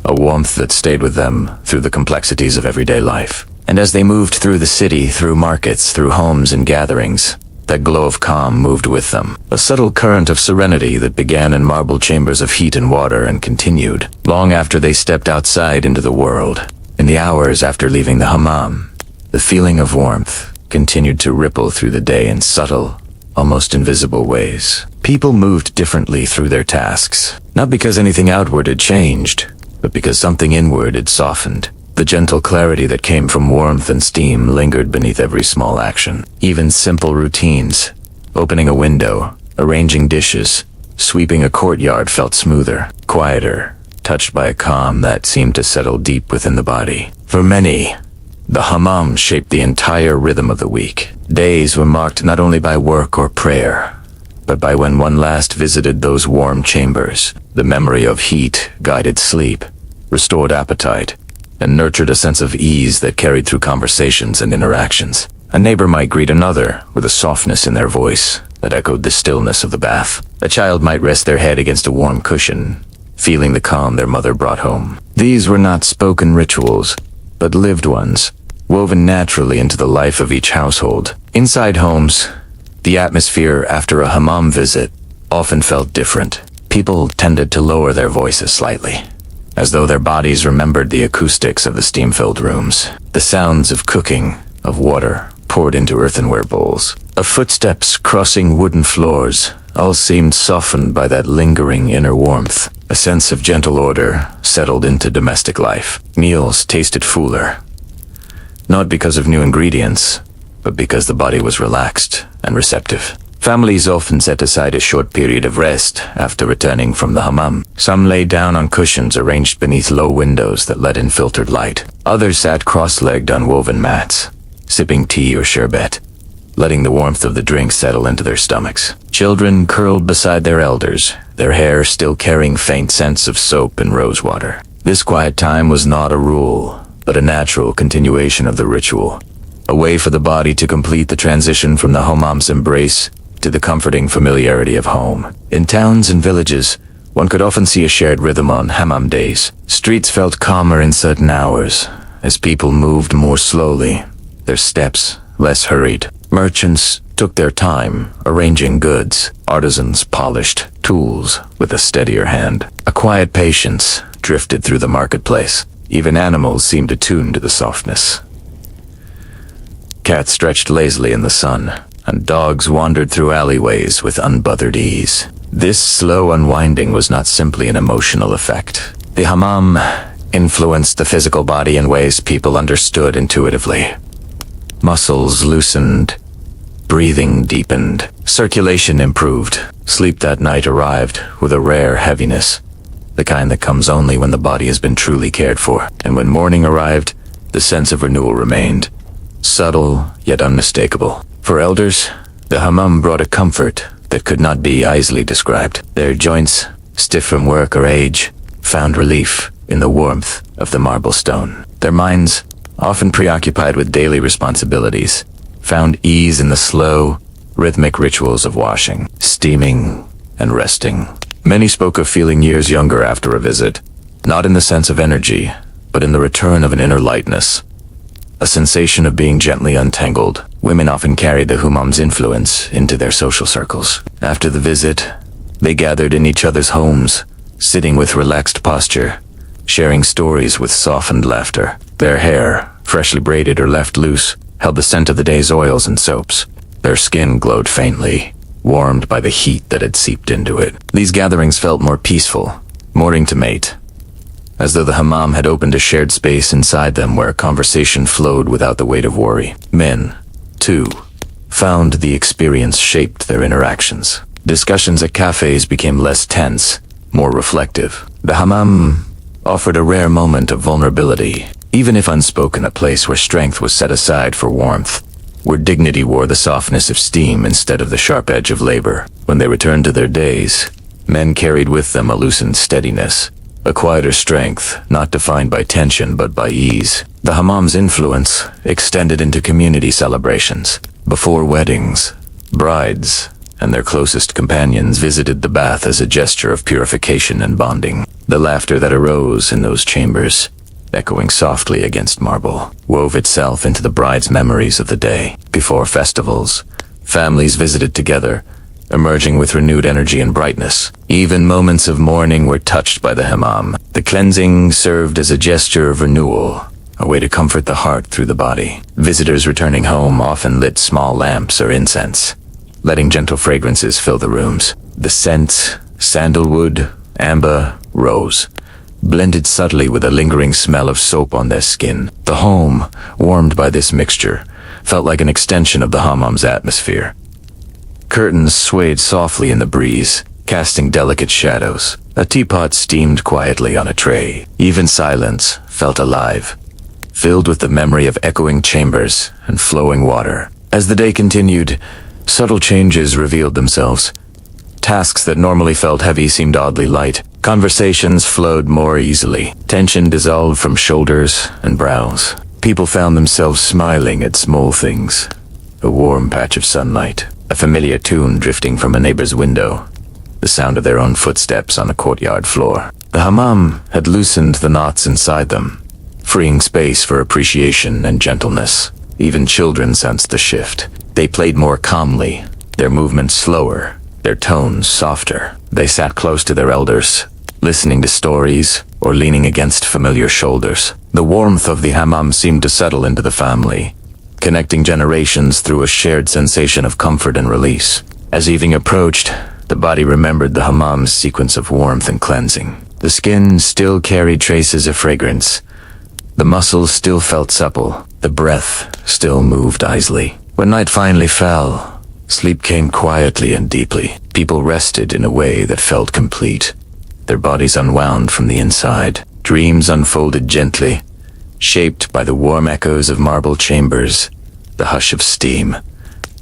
Speaker 1: a warmth that stayed with them through the complexities of everyday life. And as they moved through the city, through markets, through homes and gatherings, that glow of calm moved with them, a subtle current of serenity that began in marble chambers of heat and water and continued long after they stepped outside into the world. In the hours after leaving the hammam, the feeling of warmth continued to ripple through the day in subtle, almost invisible ways. People moved differently through their tasks, not because anything outward had changed, but because something inward had softened. The gentle clarity that came from warmth and steam lingered beneath every small action. Even simple routines, opening a window, arranging dishes, sweeping a courtyard felt smoother, quieter, touched by a calm that seemed to settle deep within the body. For many, the hammam shaped the entire rhythm of the week. Days were marked not only by work or prayer, but by when one last visited those warm chambers. The memory of heat guided sleep, restored appetite, and nurtured a sense of ease that carried through conversations and interactions. A neighbor might greet another with a softness in their voice that echoed the stillness of the bath. A child might rest their head against a warm cushion, feeling the calm their mother brought home. These were not spoken rituals, but lived ones, woven naturally into the life of each household. Inside homes, the atmosphere after a hammam visit often felt different. People tended to lower their voices slightly, as though their bodies remembered the acoustics of the steam-filled rooms. The sounds of cooking, of water poured into earthenware bowls, of footsteps crossing wooden floors, all seemed softened by that lingering inner warmth. A sense of gentle order settled into domestic life. Meals tasted fuller, not because of new ingredients, but because the body was relaxed and receptive. Families often set aside a short period of rest after returning from the hammam. Some lay down on cushions arranged beneath low windows that let in filtered light. Others sat cross-legged on woven mats, sipping tea or sherbet, letting the warmth of the drink settle into their stomachs. Children curled beside their elders, their hair still carrying faint scents of soap and rosewater. This quiet time was not a rule, but a natural continuation of the ritual, a way for the body to complete the transition from the hammam's embrace to the comforting familiarity of home. In towns and villages, one could often see a shared rhythm on hammam days. Streets felt calmer in certain hours, as people moved more slowly, their steps less hurried. Merchants took their time arranging goods. Artisans polished tools with a steadier hand. A quiet patience drifted through the marketplace. Even animals seemed attuned to the softness. Cats stretched lazily in the sun, and dogs wandered through alleyways with unbothered ease. This slow unwinding was not simply an emotional effect. The hammam influenced the physical body in ways people understood intuitively. Muscles loosened, breathing deepened, circulation improved. Sleep that night arrived with a rare heaviness, the kind that comes only when the body has been truly cared for. And when morning arrived, the sense of renewal remained, subtle yet unmistakable. For elders, the hammam brought a comfort that could not be easily described. Their joints, stiff from work or age, found relief in the warmth of the marble stone. Their minds, often preoccupied with daily responsibilities, found ease in the slow, rhythmic rituals of washing, steaming, and resting. Many spoke of feeling years younger after a visit, not in the sense of energy, but in the return of an inner lightness, a sensation of being gently untangled. Women often carried the hammam's influence into their social circles. After the visit, they gathered in each other's homes, sitting with relaxed posture, sharing stories with softened laughter. Their hair, freshly braided or left loose, held the scent of the day's oils and soaps. Their skin glowed faintly, warmed by the heat that had seeped into it. These gatherings felt more peaceful, more intimate, as though the hammam had opened a shared space inside them where conversation flowed without the weight of worry. Men, too, found the experience shaped their interactions. Discussions at cafes became less tense, more reflective. The hammam offered a rare moment of vulnerability, even if unspoken, a place where strength was set aside for warmth, where dignity wore the softness of steam instead of the sharp edge of labor. When they returned to their days, men carried with them a loosened steadiness, a quieter strength, not defined by tension but by ease. The hammam's influence extended into community celebrations. Before weddings, brides and their closest companions visited the bath as a gesture of purification and bonding. The laughter that arose in those chambers, echoing softly against marble, wove itself into the bride's memories of the day. Before festivals, families visited together, emerging with renewed energy and brightness. Even moments of mourning were touched by the hammam. The cleansing served as a gesture of renewal, a way to comfort the heart through the body. Visitors returning home often lit small lamps or incense, letting gentle fragrances fill the rooms. The scents, sandalwood, amber, rose, blended subtly with a lingering smell of soap on their skin. The home, warmed by this mixture, felt like an extension of the hammam's atmosphere. Curtains swayed softly in the breeze, casting delicate shadows. A teapot steamed quietly on a tray. Even silence felt alive, filled with the memory of echoing chambers and flowing water. As the day continued, subtle changes revealed themselves. Tasks that normally felt heavy seemed oddly light. Conversations flowed more easily. Tension dissolved from shoulders and brows. People found themselves smiling at small things. A warm patch of sunlight, a familiar tune drifting from a neighbor's window, the sound of their own footsteps on a courtyard floor. The hammam had loosened the knots inside them, freeing space for appreciation and gentleness. Even children sensed the shift. They played more calmly, their movements slower, their tones softer. They sat close to their elders, listening to stories or leaning against familiar shoulders. The warmth of the hammam seemed to settle into the family, connecting generations through a shared sensation of comfort and release. As evening approached, the body remembered the hammam's sequence of warmth and cleansing. The skin still carried traces of fragrance. The muscles still felt supple. The breath still moved easily. When night finally fell, sleep came quietly and deeply. People rested in a way that felt complete. Their bodies unwound from the inside. Dreams unfolded gently, shaped by the warm echoes of marble chambers, the hush of steam,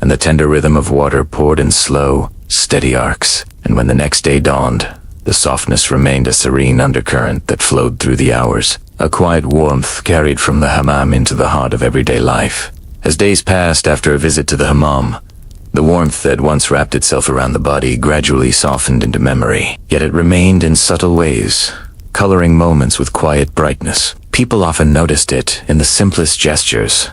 Speaker 1: and the tender rhythm of water poured in slow, steady arcs. And when the next day dawned, the softness remained a serene undercurrent that flowed through the hours. A quiet warmth carried from the hammam into the heart of everyday life. As days passed after a visit to the hammam, the warmth that once wrapped itself around the body gradually softened into memory. Yet it remained in subtle ways, coloring moments with quiet brightness. People often noticed it in the simplest gestures.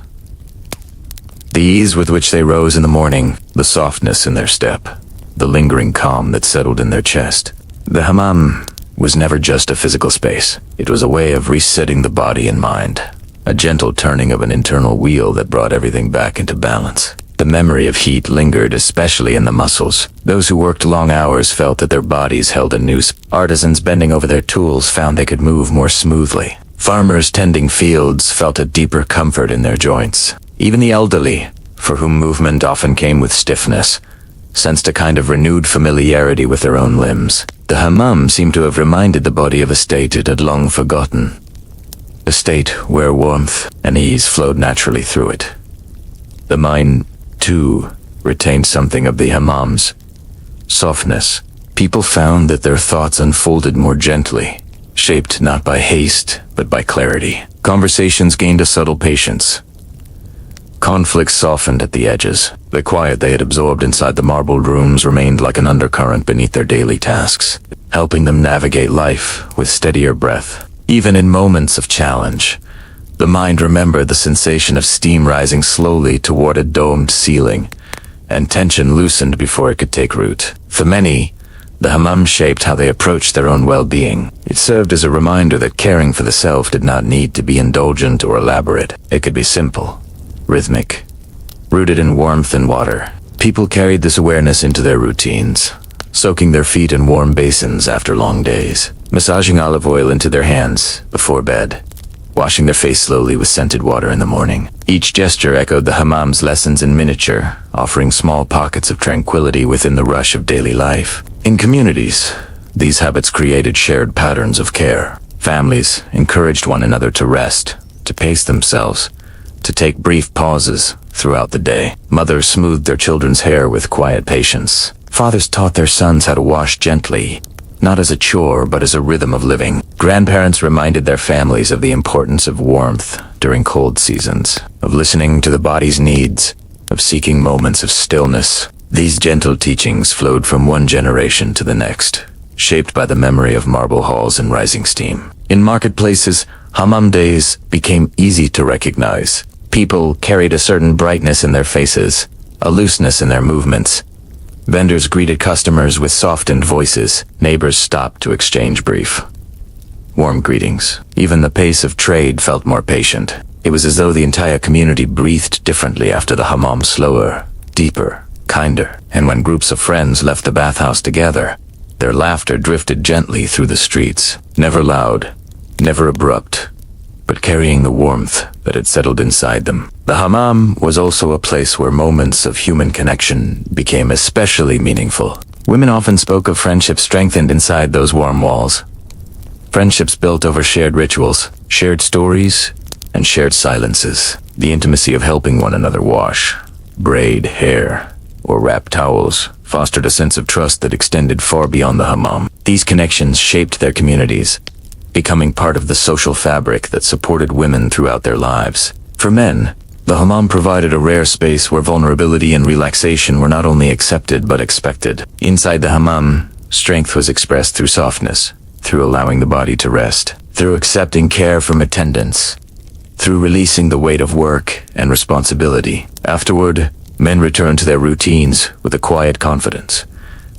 Speaker 1: The ease with which they rose in the morning, the softness in their step, the lingering calm that settled in their chest. The hammam was never just a physical space. It was a way of resetting the body and mind, a gentle turning of an internal wheel that brought everything back into balance. The memory of heat lingered, especially in the muscles. Those who worked long hours felt that their bodies held a noose. Artisans bending over their tools found they could move more smoothly. Farmers tending fields felt a deeper comfort in their joints. Even the elderly, for whom movement often came with stiffness, sensed a kind of renewed familiarity with their own limbs. The hammam seemed to have reminded the body of a state it had long forgotten. A state where warmth and ease flowed naturally through it. The mind, too, retained something of the hammam's softness. People found that their thoughts unfolded more gently, shaped not by haste, but by clarity. Conversations gained a subtle patience. Conflicts softened at the edges. The quiet they had absorbed inside the marbled rooms remained like an undercurrent beneath their daily tasks, helping them navigate life with steadier breath. Even in moments of challenge, the mind remembered the sensation of steam rising slowly toward a domed ceiling, and tension loosened before it could take root. For many, the hammam shaped how they approached their own well-being. It served as a reminder that caring for the self did not need to be indulgent or elaborate. It could be simple, rhythmic, rooted in warmth and water. People carried this awareness into their routines, soaking their feet in warm basins after long days, massaging olive oil into their hands before bed, washing their face slowly with scented water in the morning. Each gesture echoed the hammam's lessons in miniature, offering small pockets of tranquility within the rush of daily life. In communities, these habits created shared patterns of care. Families encouraged one another to rest, to pace themselves, to take brief pauses throughout the day. Mothers smoothed their children's hair with quiet patience. Fathers taught their sons how to wash gently, not as a chore but as a rhythm of living. Grandparents reminded their families of the importance of warmth during cold seasons, of listening to the body's needs, of seeking moments of stillness. These gentle teachings flowed from one generation to the next, shaped by the memory of marble halls and rising steam. In marketplaces, hammam days became easy to recognize. People carried a certain brightness in their faces, a looseness in their movements. Vendors greeted customers with softened voices. Neighbors stopped to exchange brief, warm greetings. Even the pace of trade felt more patient. It was as though the entire community breathed differently after the hammam, slower, deeper, kinder. And when groups of friends left the bathhouse together, their laughter drifted gently through the streets, never loud, never abrupt, but carrying the warmth that had settled inside them. The hammam was also a place where moments of human connection became especially meaningful. Women often spoke of friendships strengthened inside those warm walls. Friendships built over shared rituals, shared stories, and shared silences. The intimacy of helping one another wash, braid hair, or wrap towels fostered a sense of trust that extended far beyond the hammam. These connections shaped their communities, becoming part of the social fabric that supported women throughout their lives. For men, the hammam provided a rare space where vulnerability and relaxation were not only accepted but expected. Inside the hammam, strength was expressed through softness, through allowing the body to rest, through accepting care from attendants, through releasing the weight of work and responsibility. Afterward, men returned to their routines with a quiet confidence,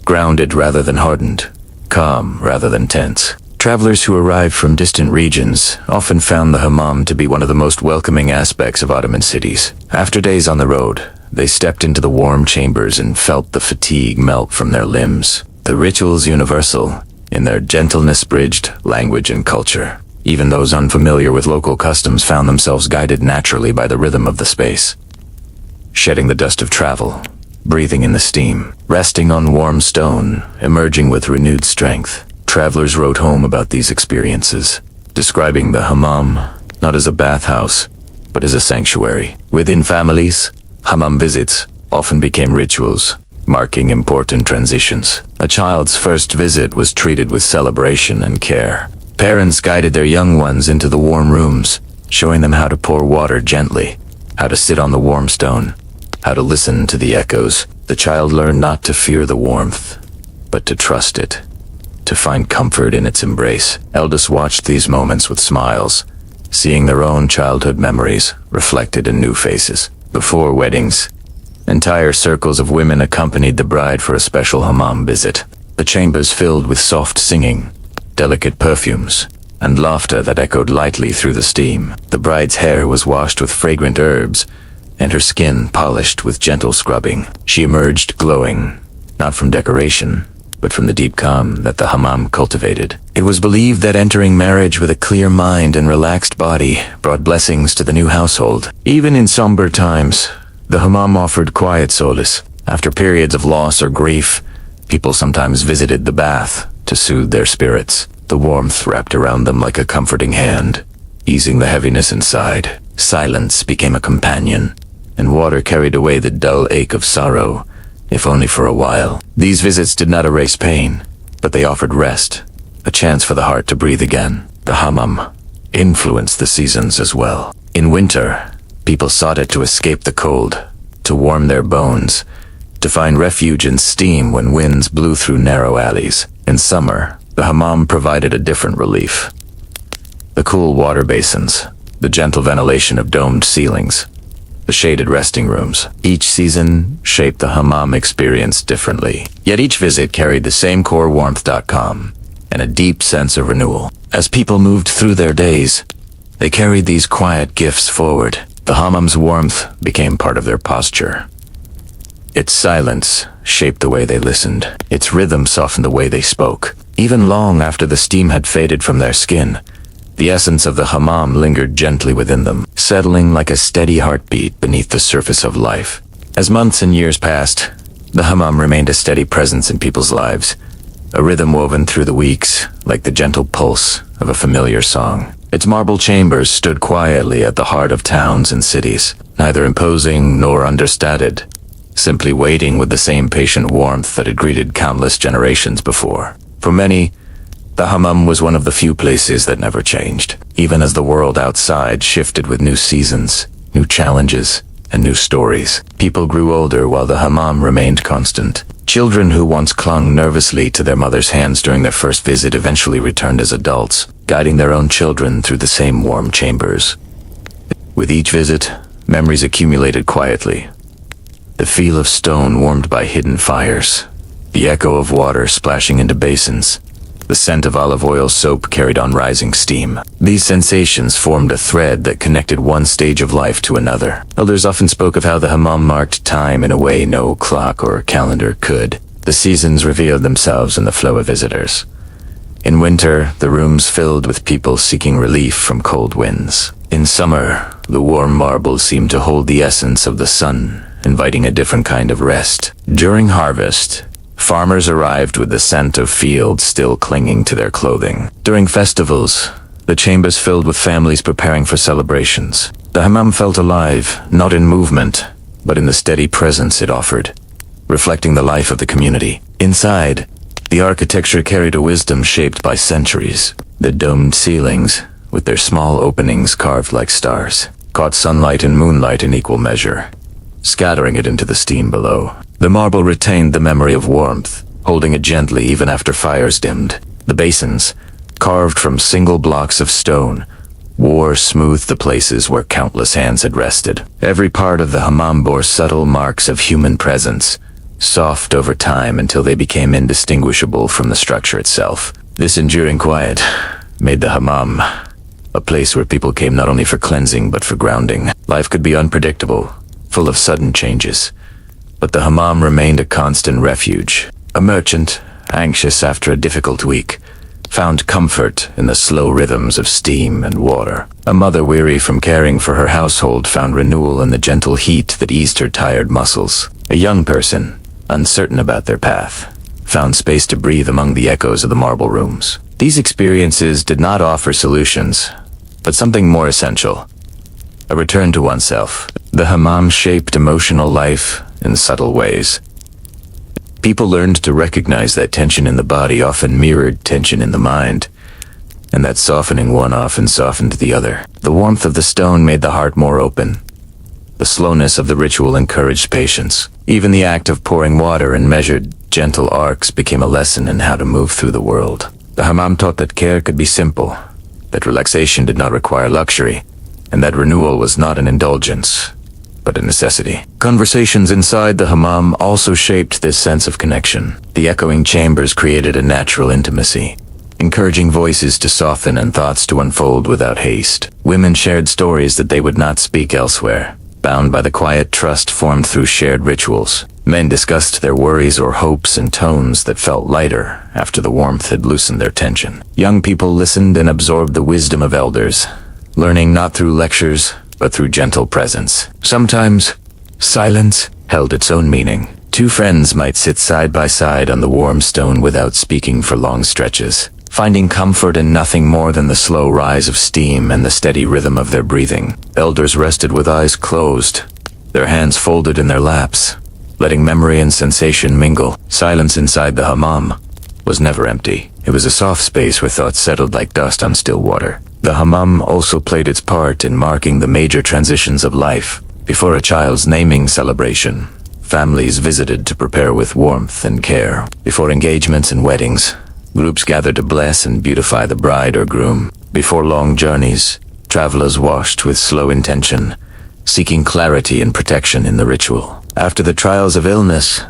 Speaker 1: grounded rather than hardened, calm rather than tense. Travelers who arrived from distant regions often found the hammam to be one of the most welcoming aspects of Ottoman cities. After days on the road, they stepped into the warm chambers and felt the fatigue melt from their limbs. The rituals universal, in their gentleness bridged language and culture. Even those unfamiliar with local customs found themselves guided naturally by the rhythm of the space. Shedding the dust of travel, breathing in the steam, resting on warm stone, emerging with renewed strength. Travelers wrote home about these experiences, describing the hammam not as a bathhouse, but as a sanctuary. Within families, hammam visits often became rituals, marking important transitions. A child's first visit was treated with celebration and care. Parents guided their young ones into the warm rooms, showing them how to pour water gently, how to sit on the warm stone, how to listen to the echoes. The child learned not to fear the warmth, but to trust it, to find comfort in its embrace. Elders watched these moments with smiles, seeing their own childhood memories reflected in new faces. Before weddings, entire circles of women accompanied the bride for a special hammam visit. The chambers filled with soft singing, delicate perfumes, and laughter that echoed lightly through the steam. The bride's hair was washed with fragrant herbs, and her skin polished with gentle scrubbing. She emerged glowing, not from decoration, but from the deep calm that the hammam cultivated. It was believed that entering marriage with a clear mind and relaxed body brought blessings to the new household. Even in somber times, the hammam offered quiet solace. After periods of loss or grief, people sometimes visited the bath to soothe their spirits. The warmth wrapped around them like a comforting hand, easing the heaviness inside. Silence became a companion, and water carried away the dull ache of sorrow, if only for a while. These visits did not erase pain, but they offered rest, a chance for the heart to breathe again. The hammam influenced the seasons as well. In winter, people sought it to escape the cold, to warm their bones, to find refuge in steam when winds blew through narrow alleys. In summer, the hammam provided a different relief. The cool water basins, the gentle ventilation of domed ceilings, the shaded resting rooms. Each season shaped the hammam experience differently. Yet each visit carried the same core warmth.com and a deep sense of renewal. As people moved through their days, they carried these quiet gifts forward. The hammam's warmth became part of their posture. Its silence shaped the way they listened. Its rhythm softened the way they spoke. Even long after the steam had faded from their skin, the essence of the hammam lingered gently within them, settling like a steady heartbeat beneath the surface of life. As months and years passed, the hammam remained a steady presence in people's lives, a rhythm woven through the weeks, like the gentle pulse of a familiar song. Its marble chambers stood quietly at the heart of towns and cities, neither imposing nor understated, simply waiting with the same patient warmth that had greeted countless generations before. For many, the hammam was one of the few places that never changed, even as the world outside shifted with new seasons, new challenges, and new stories. People grew older while the hammam remained constant. Children who once clung nervously to their mother's hands during their first visit eventually returned as adults, guiding their own children through the same warm chambers. With each visit, memories accumulated quietly. The feel of stone warmed by hidden fires, the echo of water splashing into basins, the scent of olive oil soap carried on rising steam. These sensations formed a thread that connected one stage of life to another. Elders often spoke of how the hammam marked time in a way no clock or calendar could. The seasons revealed themselves in the flow of visitors. In winter, the rooms filled with people seeking relief from cold winds. In summer, the warm marble seemed to hold the essence of the sun, inviting a different kind of rest. During harvest, farmers arrived with the scent of fields still clinging to their clothing. During festivals, the chambers filled with families preparing for celebrations. The hammam felt alive, not in movement, but in the steady presence it offered, reflecting the life of the community. Inside, the architecture carried a wisdom shaped by centuries. The domed ceilings, with their small openings carved like stars, caught sunlight and moonlight in equal measure, scattering it into the steam below. The marble retained the memory of warmth, holding it gently even after fires dimmed. The basins, carved from single blocks of stone, wore smooth the places where countless hands had rested. Every part of the hammam bore subtle marks of human presence, soft over time until they became indistinguishable from the structure itself. This enduring quiet made the hammam a place where people came not only for cleansing but for grounding. Life could be unpredictable, full of sudden changes, but the hammam remained a constant refuge. A merchant, anxious after a difficult week, found comfort in the slow rhythms of steam and water. A mother weary from caring for her household found renewal in the gentle heat that eased her tired muscles. A young person, uncertain about their path, found space to breathe among the echoes of the marble rooms. These experiences did not offer solutions, but something more essential: a return to oneself. The hammam shaped emotional life in subtle ways. People learned to recognize that tension in the body often mirrored tension in the mind, and that softening one often softened the other. The warmth of the stone made the heart more open. The slowness of the ritual encouraged patience. Even the act of pouring water in measured, gentle arcs became a lesson in how to move through the world. The hammam taught that care could be simple, that relaxation did not require luxury, and that renewal was not an indulgence, but a necessity. Conversations inside the hammam also shaped this sense of connection. The echoing chambers created a natural intimacy, encouraging voices to soften and thoughts to unfold without haste. Women shared stories that they would not speak elsewhere, bound by the quiet trust formed through shared rituals. Men discussed their worries or hopes in tones that felt lighter after the warmth had loosened their tension. Young people listened and absorbed the wisdom of elders, learning not through lectures, but through gentle presence. Sometimes, silence held its own meaning. Two friends might sit side by side on the warm stone without speaking for long stretches, finding comfort in nothing more than the slow rise of steam and the steady rhythm of their breathing. Elders rested with eyes closed, their hands folded in their laps, letting memory and sensation mingle. Silence inside the hammam was never empty. It was a soft space where thoughts settled like dust on still water. The hammam also played its part in marking the major transitions of life. Before a child's naming celebration, families visited to prepare with warmth and care. Before engagements and weddings, groups gathered to bless and beautify the bride or groom. Before long journeys, travelers washed with slow intention, seeking clarity and protection in the ritual. After the trials of illness,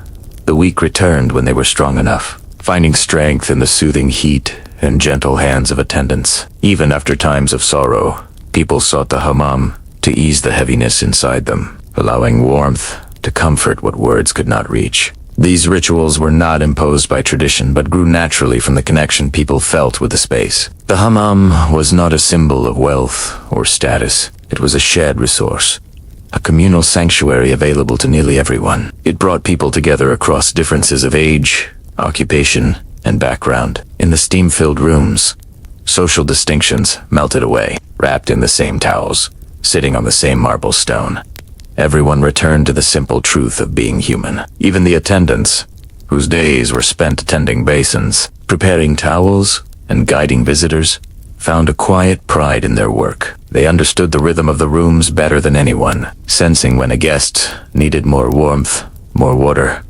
Speaker 1: the weak returned when they were strong enough, finding strength in the soothing heat and gentle hands of attendants. Even after times of sorrow, people sought the hammam to ease the heaviness inside them, allowing warmth to comfort what words could not reach. These rituals were not imposed by tradition, but grew naturally from the connection people felt with the space. The hammam was not a symbol of wealth or status. It was a shared resource, a communal sanctuary available to nearly everyone. It brought people together across differences of age, occupation, and background. In the steam-filled rooms, social distinctions melted away, wrapped in the same towels, sitting on the same marble stone. Everyone returned to the simple truth of being human. Even the attendants, whose days were spent tending basins, preparing towels, and guiding visitors, found a quiet pride in their work. They understood the rhythm of the rooms better than anyone, sensing when a guest needed more warmth, more water,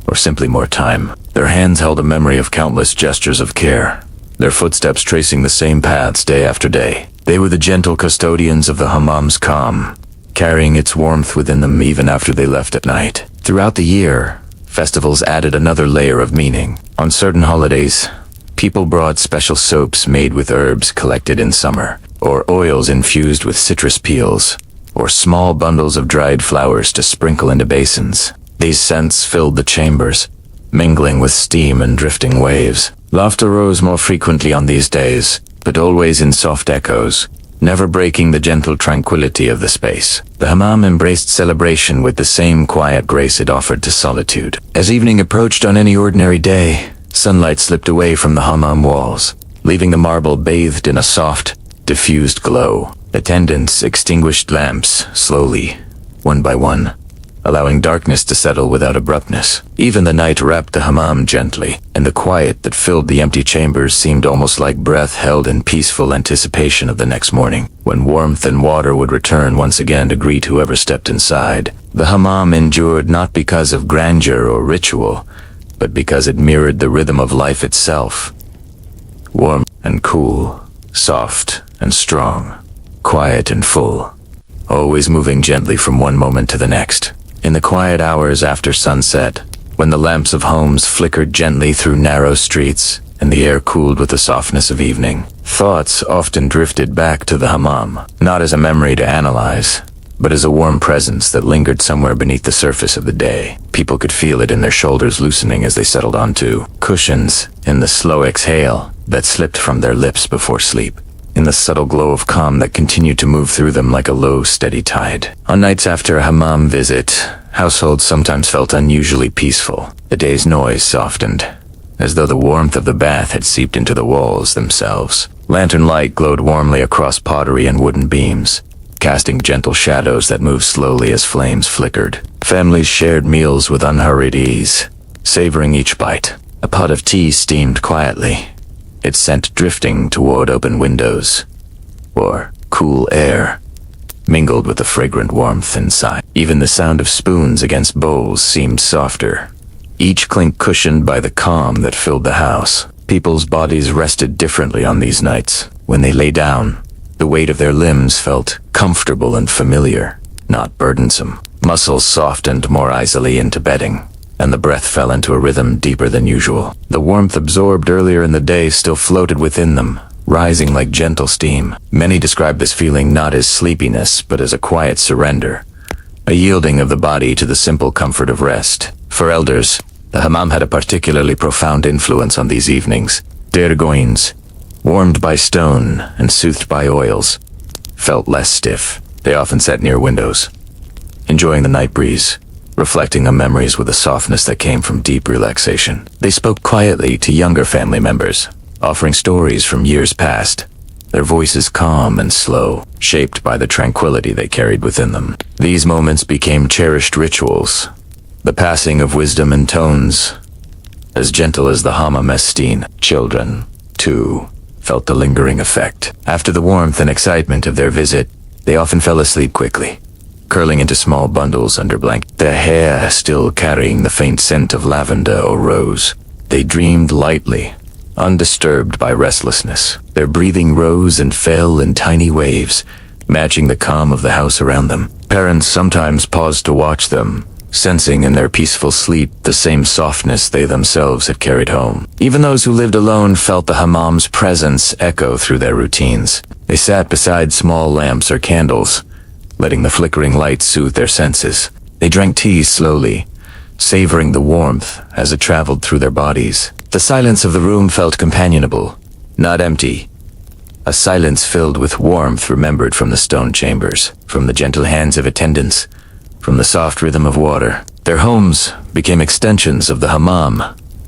Speaker 1: or simply more time. Their hands held a memory of countless gestures of care, their footsteps tracing the same paths day after day. They were the gentle custodians of the hammam's calm, carrying its warmth within them even after they left at night. Throughout the year, festivals added another layer of meaning. On certain holidays, people brought special soaps made with herbs collected in summer, or oils infused with citrus peels, or small bundles of dried flowers to sprinkle into basins. These scents filled the chambers, mingling with steam and drifting waves. Laughter rose more frequently on these days, but always in soft echoes, never breaking the gentle tranquility of the space. The hammam embraced celebration with the same quiet grace it offered to solitude. As evening approached on any ordinary day, sunlight slipped away from the hammam walls, leaving the marble bathed in a soft, diffused glow. Attendants extinguished lamps slowly, one by one, allowing darkness to settle without abruptness. Even the night wrapped the hammam gently, and the quiet that filled the empty chambers seemed almost like breath held in peaceful anticipation of the next morning, when warmth and water would return once again to greet whoever stepped inside. The hammam endured not because of grandeur or ritual, but because it mirrored the rhythm of life itself. Warm and cool, soft and strong, quiet and full, always moving gently from one moment to the next. In the quiet hours after sunset, when the lamps of homes flickered gently through narrow streets and the air cooled with the softness of evening, thoughts often drifted back to the hammam, not as a memory to analyze, but as a warm presence that lingered somewhere beneath the surface of the day. People could feel it in their shoulders loosening as they settled onto cushions, in the slow exhale that slipped from their lips before sleep, in the subtle glow of calm that continued to move through them like a low, steady tide. On nights after a hammam visit, households sometimes felt unusually peaceful. The day's noise softened, as though the warmth of the bath had seeped into the walls themselves. Lantern light glowed warmly across pottery and wooden beams, casting gentle shadows that moved slowly as flames flickered. Families shared meals with unhurried ease, savoring each bite. A pot of tea steamed quietly, its scent drifting toward open windows, or cool air, mingled with the fragrant warmth inside. Even the sound of spoons against bowls seemed softer, each clink cushioned by the calm that filled the house. People's bodies rested differently on these nights. When they lay down, the weight of their limbs felt comfortable and familiar, not burdensome. Muscles softened more easily into bedding, and the breath fell into a rhythm deeper than usual. The warmth absorbed earlier in the day still floated within them, rising like gentle steam. Many describe this feeling not as sleepiness, but as a quiet surrender, a yielding of the body to the simple comfort of rest. For elders, the hammam had a particularly profound influence on these evenings. Their goins, warmed by stone and soothed by oils, felt less stiff. They often sat near windows, enjoying the night breeze, reflecting on memories with a softness that came from deep relaxation. They spoke quietly to younger family members, offering stories from years past, their voices calm and slow, shaped by the tranquility they carried within them. These moments became cherished rituals, the passing of wisdom in tones as gentle as the hammam. Children, too, felt the lingering effect. After the warmth and excitement of their visit, they often fell asleep quickly, curling into small bundles under blankets, their hair still carrying the faint scent of lavender or rose. They dreamed lightly, undisturbed by restlessness. Their breathing rose and fell in tiny waves, matching the calm of the house around them. Parents sometimes paused to watch them, sensing in their peaceful sleep the same softness they themselves had carried home. Even those who lived alone felt the hammam's presence echo through their routines. They sat beside small lamps or candles, letting the flickering light soothe their senses. They drank tea slowly, savoring the warmth as it traveled through their bodies. The silence of the room felt companionable, not empty. A silence filled with warmth remembered from the stone chambers, from the gentle hands of attendants, from the soft rhythm of water. Their homes became extensions of the hammam,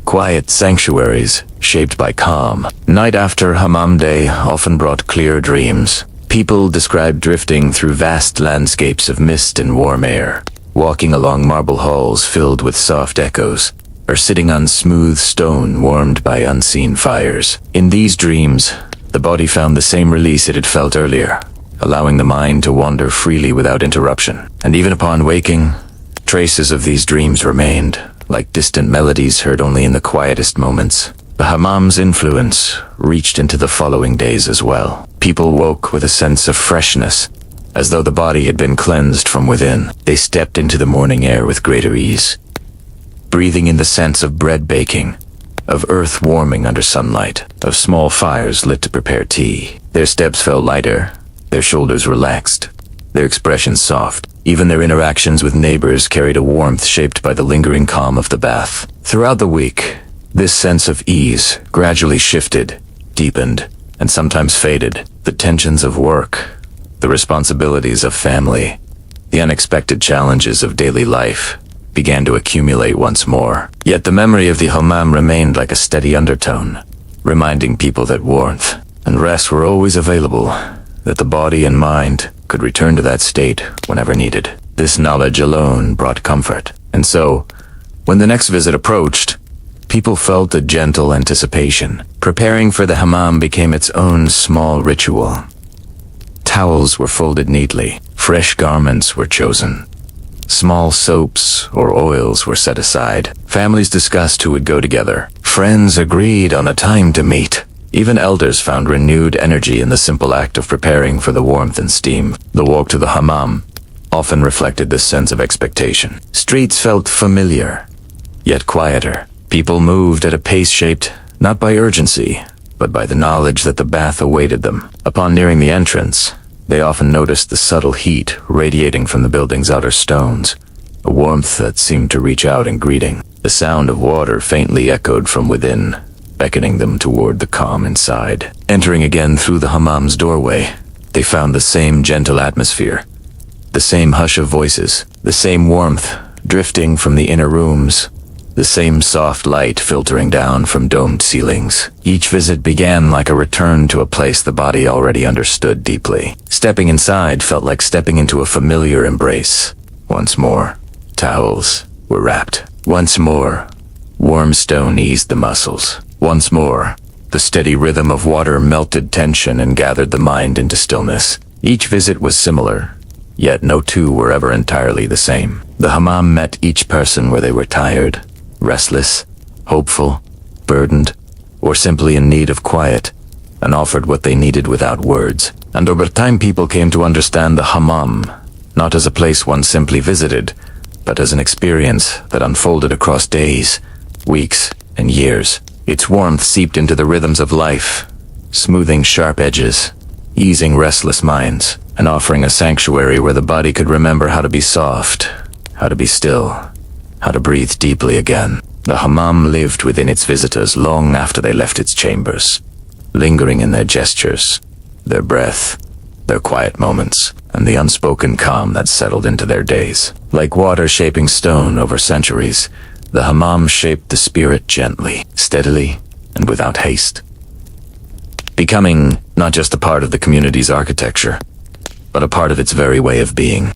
Speaker 1: quiet sanctuaries shaped by calm. Night after hammam day often brought clear dreams. People described drifting through vast landscapes of mist and warm air, walking along marble halls filled with soft echoes, or sitting on smooth stone warmed by unseen fires. In these dreams, the body found the same release it had felt earlier, allowing the mind to wander freely without interruption. And even upon waking, traces of these dreams remained, like distant melodies heard only in the quietest moments. The hammam's influence reached into the following days as well. People woke with a sense of freshness, as though the body had been cleansed from within. They stepped into the morning air with greater ease, breathing in the scents of bread baking, of earth warming under sunlight, of small fires lit to prepare tea. Their steps felt lighter, their shoulders relaxed, their expressions soft. Even their interactions with neighbors carried a warmth shaped by the lingering calm of the bath. Throughout the week, this sense of ease gradually shifted, deepened, and sometimes faded. The tensions of work, the responsibilities of family, the unexpected challenges of daily life began to accumulate once more. Yet the memory of the hammam remained like a steady undertone, reminding people that warmth and rest were always available, that the body and mind could return to that state whenever needed. This knowledge alone brought comfort. And so, when the next visit approached, people felt a gentle anticipation. Preparing for the hammam became its own small ritual. Towels were folded neatly, fresh garments were chosen, small soaps or oils were set aside. Families discussed who would go together. Friends agreed on a time to meet. Even elders found renewed energy in the simple act of preparing for the warmth and steam. The walk to the hammam often reflected this sense of expectation. Streets felt familiar, yet quieter. People moved at a pace shaped not by urgency, but by the knowledge that the bath awaited them. Upon nearing the entrance, they often noticed the subtle heat radiating from the building's outer stones, a warmth that seemed to reach out in greeting. The sound of water faintly echoed from within, beckoning them toward the calm inside. Entering again through the hammam's doorway, they found the same gentle atmosphere, the same hush of voices, the same warmth drifting from the inner rooms, the same soft light filtering down from domed ceilings. Each visit began like a return to a place the body already understood deeply. Stepping inside felt like stepping into a familiar embrace. Once more, towels were wrapped. Once more, warm stone eased the muscles. Once more, the steady rhythm of water melted tension and gathered the mind into stillness. Each visit was similar, yet no two were ever entirely the same. The hammam met each person where they were tired, restless, hopeful, burdened, or simply in need of quiet, and offered what they needed without words. And over time people came to understand the hammam, not as a place one simply visited, but as an experience that unfolded across days, weeks, and years. Its warmth seeped into the rhythms of life, smoothing sharp edges, easing restless minds, and offering a sanctuary where the body could remember how to be soft, how to be still, how to breathe deeply again. The hammam lived within its visitors long after they left its chambers, lingering in their gestures, their breath, their quiet moments, and the unspoken calm that settled into their days. Like water shaping stone over centuries, the hammam shaped the spirit gently, steadily, and without haste, becoming not just a part of the community's architecture, but a part of its very way of being.